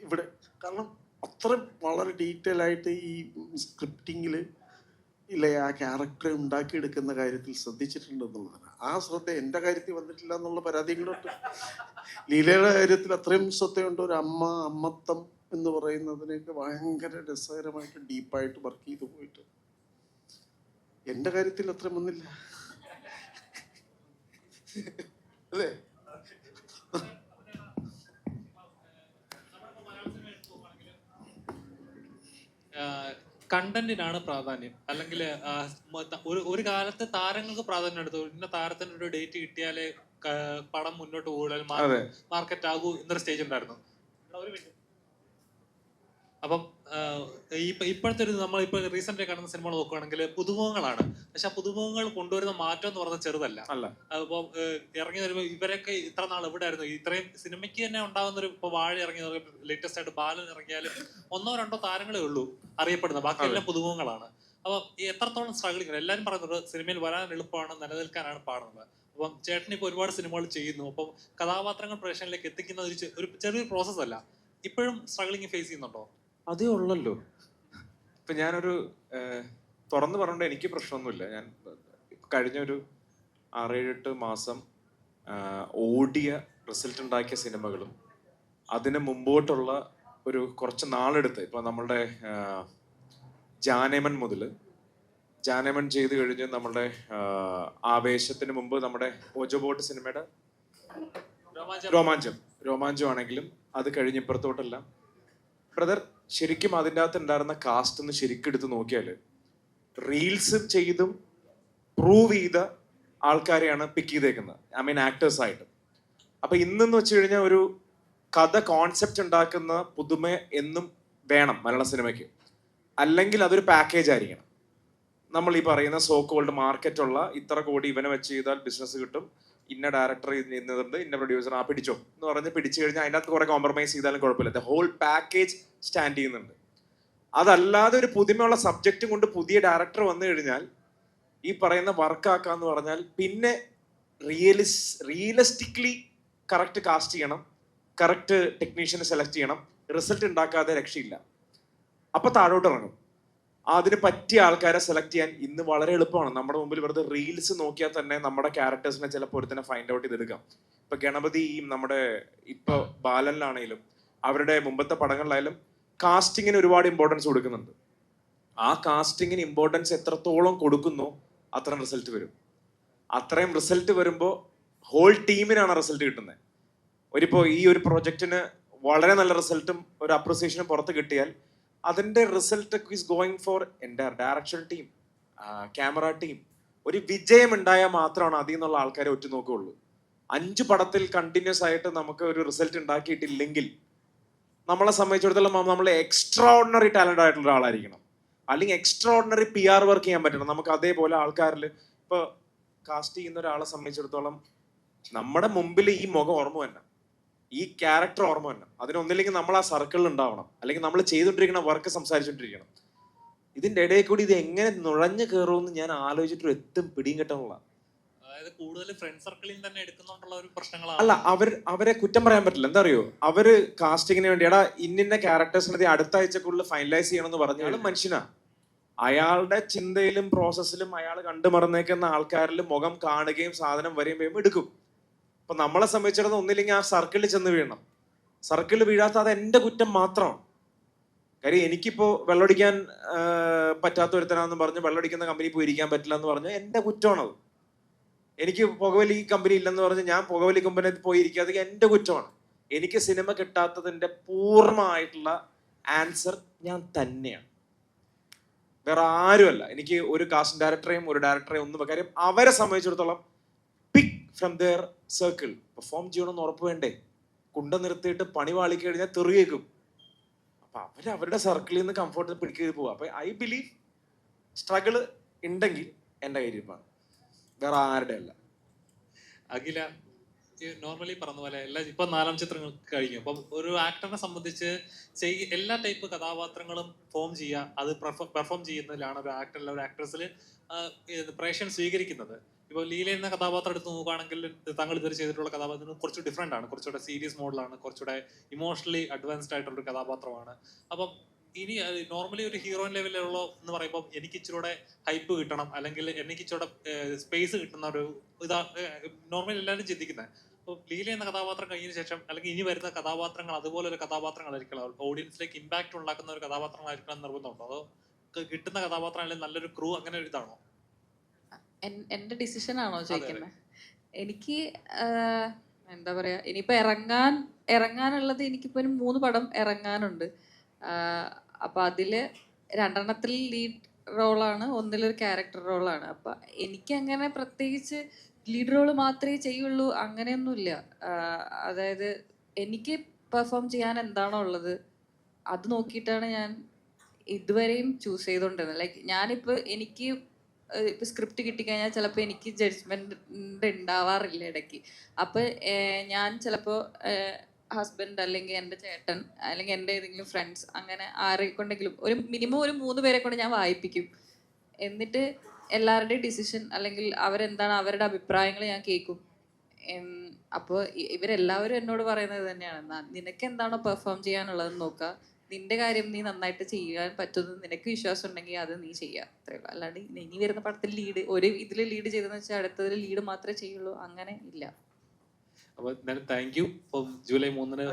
ഇവിടെ. കാരണം അത്ര വളരെ ഡീറ്റെയിൽ ആയിട്ട് ഈ സ്ക്രിപ്റ്റിങ്ങിൽ ഇല്ല ആ ക്യാരക്ടറെ ഉണ്ടാക്കിയെടുക്കുന്ന കാര്യത്തിൽ ശ്രദ്ധിച്ചിട്ടുണ്ടെന്നുള്ളതാണ്. ആ ശ്രദ്ധ എൻ്റെ കാര്യത്തിൽ വന്നിട്ടില്ല എന്നുള്ള പരാതികളുണ്ട്. ലീലയുടെ കാര്യത്തിൽ അത്രയും ശ്രദ്ധയുണ്ട്. ഒരു അമ്മത്തം എന്ന് പറയുന്നതിനൊക്കെ ഭയങ്കര രസകരമായിട്ട് ഡീപ്പായിട്ട് വർക്ക് ചെയ്തു പോയിട്ട് എൻ്റെ കാര്യത്തിൽ അത്രയും വന്നില്ല അല്ലേ? കണ്ടന്റിനാണ് പ്രാധാന്യം, അല്ലെങ്കിൽ ഒരു കാലത്ത് താരങ്ങൾക്ക് പ്രാധാന്യം എടുത്തു. ഇന്ന താരത്തിന് ഒരു ഡേറ്റ് കിട്ടിയാലേ പടം മുന്നോട്ട് കൂടുതൽ മാർക്കറ്റ് ആകൂ എന്നൊരു സ്റ്റേജ് ഉണ്ടായിരുന്നു. അപ്പം ഇപ്പോഴത്തെ ഒരു നമ്മളിപ്പോൾ റീസെന്റ് കാണുന്ന സിനിമ നോക്കുകയാണെങ്കിൽ പുതുമുഖങ്ങളാണ്. പക്ഷെ ആ പുതുമുഖങ്ങൾ കൊണ്ടുവരുന്ന മാറ്റം എന്ന് പറഞ്ഞാൽ ചെറുതല്ല. അപ്പോൾ ഇറങ്ങി വരുമ്പോൾ ഇവരൊക്കെ ഇത്ര നാൾ എവിടെ ആയിരുന്നു? ഇത്രയും സിനിമയ്ക്ക് തന്നെ ഉണ്ടാകുന്ന ഒരു ഇപ്പോൾ വാഴ ഇറങ്ങി ലേറ്റസ്റ്റ് ആയിട്ട് ബാലൻ ഇറങ്ങിയാലും 1-2 താരങ്ങളേ ഉള്ളൂ അറിയപ്പെടുന്നത്, ബാക്കിയെല്ലാം പുതുമുഖങ്ങളാണ്. അപ്പോൾ എത്രത്തോളം സ്ട്രഗിളിങ്. എല്ലാവരും പറയുന്നത് സിനിമയിൽ വരാൻ എളുപ്പമാണ്, നിലനിൽക്കാനാണ് പാടുന്നത്. അപ്പം ചേട്ടൻ ഇപ്പോൾ ഒരുപാട് സിനിമകൾ ചെയ്യുന്നു. അപ്പം കഥാപാത്രങ്ങൾ പ്രേക്ഷകരിലേക്ക് എത്തിക്കുന്ന ഒരു ചെറിയൊരു പ്രോസസ് അല്ല. ഇപ്പോഴും സ്ട്രഗിളിങ് ഫേസ് ചെയ്യുന്നുണ്ടോ? അതേ ഉള്ളല്ലോ. ഇപ്പം ഞാനൊരു തുറന്നു പറഞ്ഞുകൊണ്ട് എനിക്ക് പ്രശ്നമൊന്നുമില്ല. ഞാൻ കഴിഞ്ഞൊരു 6-7 മാസം ഓടിയ റിസൾട്ട് ഉണ്ടാക്കിയ സിനിമകളും അതിന് മുമ്പോട്ടുള്ള ഒരു കുറച്ച് നാളെടുത്ത് ഇപ്പം നമ്മളുടെ ജാനേമൻ മുതൽ ജാനേമൻ ചെയ്ത് കഴിഞ്ഞ് നമ്മളുടെ ആവേശത്തിന് മുമ്പ് നമ്മുടെ ഓജോബോട്ട് സിനിമയുടെ രോമാഞ്ചം ആണെങ്കിലും അത് കഴിഞ്ഞ് ഇപ്പുറത്തോട്ടെല്ലാം ബ്രദർ ശരിക്കും അതിൻ്റെ അകത്ത് ഉണ്ടായിരുന്ന കാസ്റ്റ് ഒന്ന് ശരിക്കും എടുത്ത് നോക്കിയാൽ റീൽസ് ചെയ്തും പ്രൂവ് ചെയ്ത ആൾക്കാരെയാണ് പിക്ക് ചെയ്തേക്കുന്നത്. ഐ മീൻ ആക്ടേഴ്സായിട്ട്. അപ്പം ഇന്നെന്ന് വെച്ച് കഴിഞ്ഞാൽ ഒരു കഥ കോൺസെപ്റ്റ് ഉണ്ടാക്കുന്ന പുതുമ എന്നും വേണം മലയാള സിനിമയ്ക്ക്. അല്ലെങ്കിൽ അതൊരു പാക്കേജ് ആയിരിക്കണം. നമ്മൾ ഈ പറയുന്ന സോ കോൾഡ് മാർക്കറ്റുള്ള ഇത്ര കോടി ഇവനെ വെച്ച് ചെയ്താൽ ബിസിനസ് കിട്ടും, ഇന്ന ഡയറക്ടർ ഇന്നുണ്ട്, ഇന്ന പ്രൊഡ്യൂസർ ആ പിടിച്ചോ എന്ന് പറഞ്ഞ് പിടിച്ചു കഴിഞ്ഞാൽ അതിൻ്റെ അകത്ത് കുറെ കോംപ്രമൈസ് ചെയ്താലും കുഴപ്പമില്ല. ദ ഹോൾ പാക്കേജ് സ്റ്റാൻഡ് ചെയ്യുന്നുണ്ട്. അതല്ലാതെ ഒരു പുതുമയുള്ള സബ്ജക്റ്റും കൊണ്ട് പുതിയ ഡയറക്ടർ വന്നു കഴിഞ്ഞാൽ ഈ പറയുന്ന വർക്കാക്കാന്ന് പറഞ്ഞാൽ പിന്നെ റിയലിസ്റ്റിക്കലി കറക്റ്റ് കാസ്റ്റ് ചെയ്യണം, കറക്റ്റ് ടെക്നീഷ്യനെ സെലക്ട് ചെയ്യണം. റിസൾട്ട് ഉണ്ടാക്കാതെ രക്ഷയില്ല. അപ്പൊ താഴോട്ട് ഇറങ്ങും. അതിന് പറ്റിയ ആൾക്കാരെ സെലക്ട് ചെയ്യാൻ ഇന്ന് വളരെ എളുപ്പമാണ്. നമ്മുടെ മുമ്പിൽ വെറുതെ റീൽസ് നോക്കിയാൽ തന്നെ നമ്മുടെ ക്യാരക്ടേഴ്സിനെ ചിലപ്പോൾ ഒരു തന്നെ ഫൈൻഡ് ഔട്ട് ചെയ്തെടുക്കാം. ഇപ്പൊ ഗണപതിയും നമ്മുടെ ഇപ്പൊ ബാലനിലാണെങ്കിലും അവരുടെ മുമ്പത്തെ പടങ്ങളിലായാലും കാസ്റ്റിങ്ങിന് ഒരുപാട് ഇമ്പോർട്ടൻസ് കൊടുക്കുന്നുണ്ട്. ആ കാസ്റ്റിങ്ങിന് ഇമ്പോർട്ടൻസ് എത്രത്തോളം കൊടുക്കുന്നോ അത്രയും റിസൾട്ട് വരും. അത്രയും റിസൾട്ട് വരുമ്പോൾ ഹോൾ ടീമിനാണ് റിസൾട്ട് കിട്ടുന്നത്. ഈ ഒരു പ്രൊജക്റ്റിന് വളരെ നല്ല റിസൾട്ടും ഒരു അപ്രിസിയേഷനും പുറത്ത് കിട്ടിയാൽ അതിൻ്റെ റിസൾട്ട് ഈസ് ഗോയിങ് ഫോർ എൻ്റെ ഡയറക്ഷൻ ടീം, ക്യാമറ ടീം. ഒരു വിജയം ഉണ്ടായാൽ മാത്രമാണ് അതിൽ നിന്നുള്ള ആൾക്കാരെ ഒറ്റുനോക്കുകയുള്ളൂ. 5 പടത്തിൽ കണ്ടിന്യൂസ് ആയിട്ട് നമുക്ക് ഒരു റിസൾട്ട് ഉണ്ടാക്കിയിട്ടില്ലെങ്കിൽ നമ്മളെ സംബന്ധിച്ചിടത്തോളം നമ്മൾ എക്സ്ട്രാ ഓർഡിനറി ടാലൻ്റ് ആയിട്ടുള്ള ഒരാളായിരിക്കണം, അല്ലെങ്കിൽ എക്സ്ട്രാ ഓർഡിനറി PR വർക്ക് ചെയ്യാൻ പറ്റണം. നമുക്ക് അതേപോലെ ആൾക്കാരിൽ ഇപ്പോൾ കാസ്റ്റ് ചെയ്യുന്ന ഒരാളെ സംബന്ധിച്ചിടത്തോളം നമ്മുടെ മുമ്പിൽ ഈ മുഖം ഓർമ്മ തന്നെ, ഈ ക്യാരക്ടർ ഓർമ്മ തന്നെ. അതിനൊന്നില്ലെങ്കിൽ നമ്മൾ ആ സർക്കിളിൽ ഉണ്ടാവണം, അല്ലെങ്കിൽ നമ്മൾ ചെയ്തുകൊണ്ടിരിക്കുന്ന വർക്ക് സംസാരിച്ചുകൊണ്ടിരിക്കണം. ഇതിൻ്റെ ഇടയിൽ കൂടി ഇത് എങ്ങനെ നുഴഞ്ഞു കയറുമെന്ന് ഞാൻ ആലോചിച്ചിട്ട് എത്തും പിടിയും കിട്ടാനുള്ള. അതായത് കൂടുതൽ ഫ്രണ്ട് സർക്കിളിൽ തന്നെ എടുക്കുന്നുണ്ടുള്ള ഒരു പ്രശ്നങ്ങളാണ്. അല്ല, അവരെ കുറ്റം പറയാൻ പറ്റില്ല. എന്താ അറിയോ, അവര് കാസ്റ്റിങ്ങിന് വേണ്ടി എടാ ഇന്ന ക്യാരക്ടേഴ്സിനെ അടുത്ത ആഴ്ചക്കുള്ളിൽ ഫൈനലൈസ് ചെയ്യണമെന്ന് പറഞ്ഞു. അയാൾ മനുഷ്യനാ, അയാളുടെ ചിന്തയിലും പ്രോസസ്സിലും അയാൾ കണ്ടുമറന്നേക്കുന്ന ആൾക്കാരിൽ മുഖം കാണുകയും സാധനം വരെയും എടുക്കും. അപ്പൊ നമ്മളെ സംബന്ധിച്ചിടത്തോളം ഒന്നില്ലെങ്കിൽ ആ സർക്കിളിൽ ചെന്ന് വീഴണം. സർക്കിളിൽ വീഴാത്ത അത് എൻ്റെ കുറ്റം മാത്രമാണ്. കാര്യം എനിക്കിപ്പോൾ വെള്ളമടിക്കാൻ പറ്റാത്ത ഒരുത്തനാന്ന് പറഞ്ഞ് വെള്ളമടിക്കുന്ന കമ്പനി പോയി ഇരിക്കാൻ പറ്റില്ല എന്ന് പറഞ്ഞാൽ എൻ്റെ കുറ്റമാണത്. എനിക്ക് പുകവലി കമ്പനി ഇല്ലെന്ന് പറഞ്ഞ് ഞാൻ പുകവലി കമ്പനി പോയി ഇരിക്കാതെ എൻ്റെ കുറ്റമാണ്. എനിക്ക് സിനിമ കിട്ടാത്തതിൻ്റെ പൂർണ്ണമായിട്ടുള്ള ആൻസർ ഞാൻ തന്നെയാണ്, വേറെ ആരുമല്ല. എനിക്ക് ഒരു കാസ്റ്റിംഗ് ഡയറക്ടറെയും ഒരു ഡയറക്ടറെയും ഒന്നും, കാര്യം അവരെ സംബന്ധിച്ചിടത്തോളം പിക്ക് ഫ്രം ദെയർ സർക്കിൾ. പെർഫോം ചെയ്യണമെന്ന് ഉറപ്പ് വേണ്ടേ? കുണ്ട നിർത്തിയിട്ട് പണി വാളിക്ക് കഴിഞ്ഞാൽ തെറിയേക്കും. അപ്പൊ അവരുടെ സർക്കിളിൽ നിന്ന് കംഫർട്ട് പിടിക്കുക പോവുക. അപ്പൊ ഐ ബിലീവ് സ്ട്രഗിള് ഉണ്ടെങ്കിൽ എൻ്റെ കയ്യിലിരിപ്പാണ്, വേറെ ആരുടെ അല്ല. അഖില, നോർമലി പറഞ്ഞ പോലെ ഇപ്പൊ 4 ചിത്രങ്ങൾ കഴിഞ്ഞു. അപ്പം ഒരു ആക്ടറിനെ സംബന്ധിച്ച് എല്ലാ ടൈപ്പ് കഥാപാത്രങ്ങളും ഫോം ചെയ്യുക, അത് പെർഫോം ചെയ്യുന്നതിലാണ് ഒരു ആക്ടറിൽ ഒരു ആക്ട്രസിൽ പ്രേക്ഷകൻ സ്വീകരിക്കുന്നത്. ഇപ്പോൾ ലീല എന്ന കഥാപാത്രം എടുത്ത് നോക്കുകയാണെങ്കിൽ താങ്കൾ ഇതുവരെ ചെയ്തിട്ടുള്ള കഥാപാത്രം കുറച്ച് ഡിഫറെൻ്റ് ആണ്, കുറച്ചുകൂടെ സീരിയസ് മോഡലാണ്, കുറച്ചുകൂടെ ഇമോഷണലി അഡ്വാൻസ്ഡ് ആയിട്ടുള്ളൊരു കഥാപാത്രമാണ്. അപ്പം ഇനി നോർമലി ഒരു ഹീറോയിൻ ലെവലിലുള്ള എന്ന് പറയുമ്പോൾ എനിക്ക് ഇച്ചിരൂടെ ഹൈപ്പ് കിട്ടണം, അല്ലെങ്കിൽ എനിക്ക് ഇച്ചിരൂടെ സ്പേസ് കിട്ടുന്ന ഒരു ഇതാ നോർമലി എല്ലാവരും ചിന്തിക്കുന്നത്. അപ്പോൾ ലീല എന്ന കഥാപാത്രം കഴിഞ്ഞതിന് ശേഷം അല്ലെങ്കിൽ ഇനി വരുന്ന കഥാപാത്രങ്ങൾ അതുപോലെ ഒരു കഥാപാത്രങ്ങളായിരിക്കണം, ഓഡിയൻസിലേക്ക് ഇമ്പാക്റ്റ് ഉണ്ടാക്കുന്ന ഒരു കഥാപാത്രങ്ങളായിരിക്കണം എന്ന് നിർബന്ധമുണ്ടോ? അതോ കിട്ടുന്ന കഥാപാത്രം അല്ലെങ്കിൽ നല്ലൊരു ക്രൂ അങ്ങനെ ഒരു ഇതാണോ? എൻ്റെ ഡിസിഷൻ ആണോ ചോദിക്കുന്നത്? എനിക്ക് എന്താ പറയാ, ഇനിയിപ്പോൾ ഇറങ്ങാനുള്ളത് എനിക്കിപ്പോൾ ഒരു 3 പടം ഇറങ്ങാനുണ്ട്. അപ്പോൾ അതിൽ 2 ലീഡ് റോളാണ്, 1 ക്യാരക്ടർ റോളാണ്. അപ്പം എനിക്കങ്ങനെ പ്രത്യേകിച്ച് ലീഡ് റോള് മാത്രമേ ചെയ്യുള്ളൂ അങ്ങനെയൊന്നുമില്ല. അതായത് എനിക്ക് പെർഫോം ചെയ്യാൻ എന്താണോ ഉള്ളത് അത് നോക്കിയിട്ടാണ് ഞാൻ ഇതുവരെയും ചൂസ് ചെയ്തുകൊണ്ടിരുന്നത്. ലൈക്ക് ഞാനിപ്പോൾ എനിക്ക് ഇപ്പോൾ സ്ക്രിപ്റ്റ് കിട്ടിക്കഴിഞ്ഞാൽ ചിലപ്പോൾ എനിക്ക് ജഡ്ജ്മെൻ്റ് ഉണ്ടാവാറില്ല ഇടയ്ക്ക്. അപ്പോൾ ഞാൻ ചിലപ്പോൾ ഹസ്ബൻഡ് അല്ലെങ്കിൽ എൻ്റെ ചേട്ടൻ അല്ലെങ്കിൽ എൻ്റെ ഏതെങ്കിലും ഫ്രണ്ട്സ് അങ്ങനെ ആരെ കൊണ്ടെങ്കിലും ഒരു മിനിമം ഒരു 3 പേരെ കൊണ്ട് ഞാൻ വായിപ്പിക്കും. എന്നിട്ട് എല്ലാവരുടെയും ഡിസിഷൻ അല്ലെങ്കിൽ അവരെന്താണ് അവരുടെ അഭിപ്രായങ്ങൾ ഞാൻ കേൾക്കും. അപ്പോൾ ഇവരെല്ലാവരും എന്നോട് പറയുന്നത് തന്നെയാണ്, നിനക്ക് എന്താണോ പെർഫോം ചെയ്യാനുള്ളതെന്ന് നോക്കുക, നിന്റെ കാര്യം നീ നന്നായിട്ട് ചെയ്യാൻ പറ്റുന്നത് നിനക്ക് വിശ്വാസം ഉണ്ടെങ്കിൽ അത് നീ ചെയ്യുക, അത്രേ ഉള്ളൂ. അല്ലാണ്ട് ഇനി വരുന്ന പടത്തിൽ ഒരു ഇതിൽ ലീഡ് ചെയ്തെന്ന് വെച്ചാൽ അടുത്തതിൽ ലീഡ് മാത്രമേ ചെയ്യുള്ളൂ, അങ്ങനെ ഇല്ല. അപ്പോൾ താങ്ക് യു. ഇപ്പം ജൂലൈ 3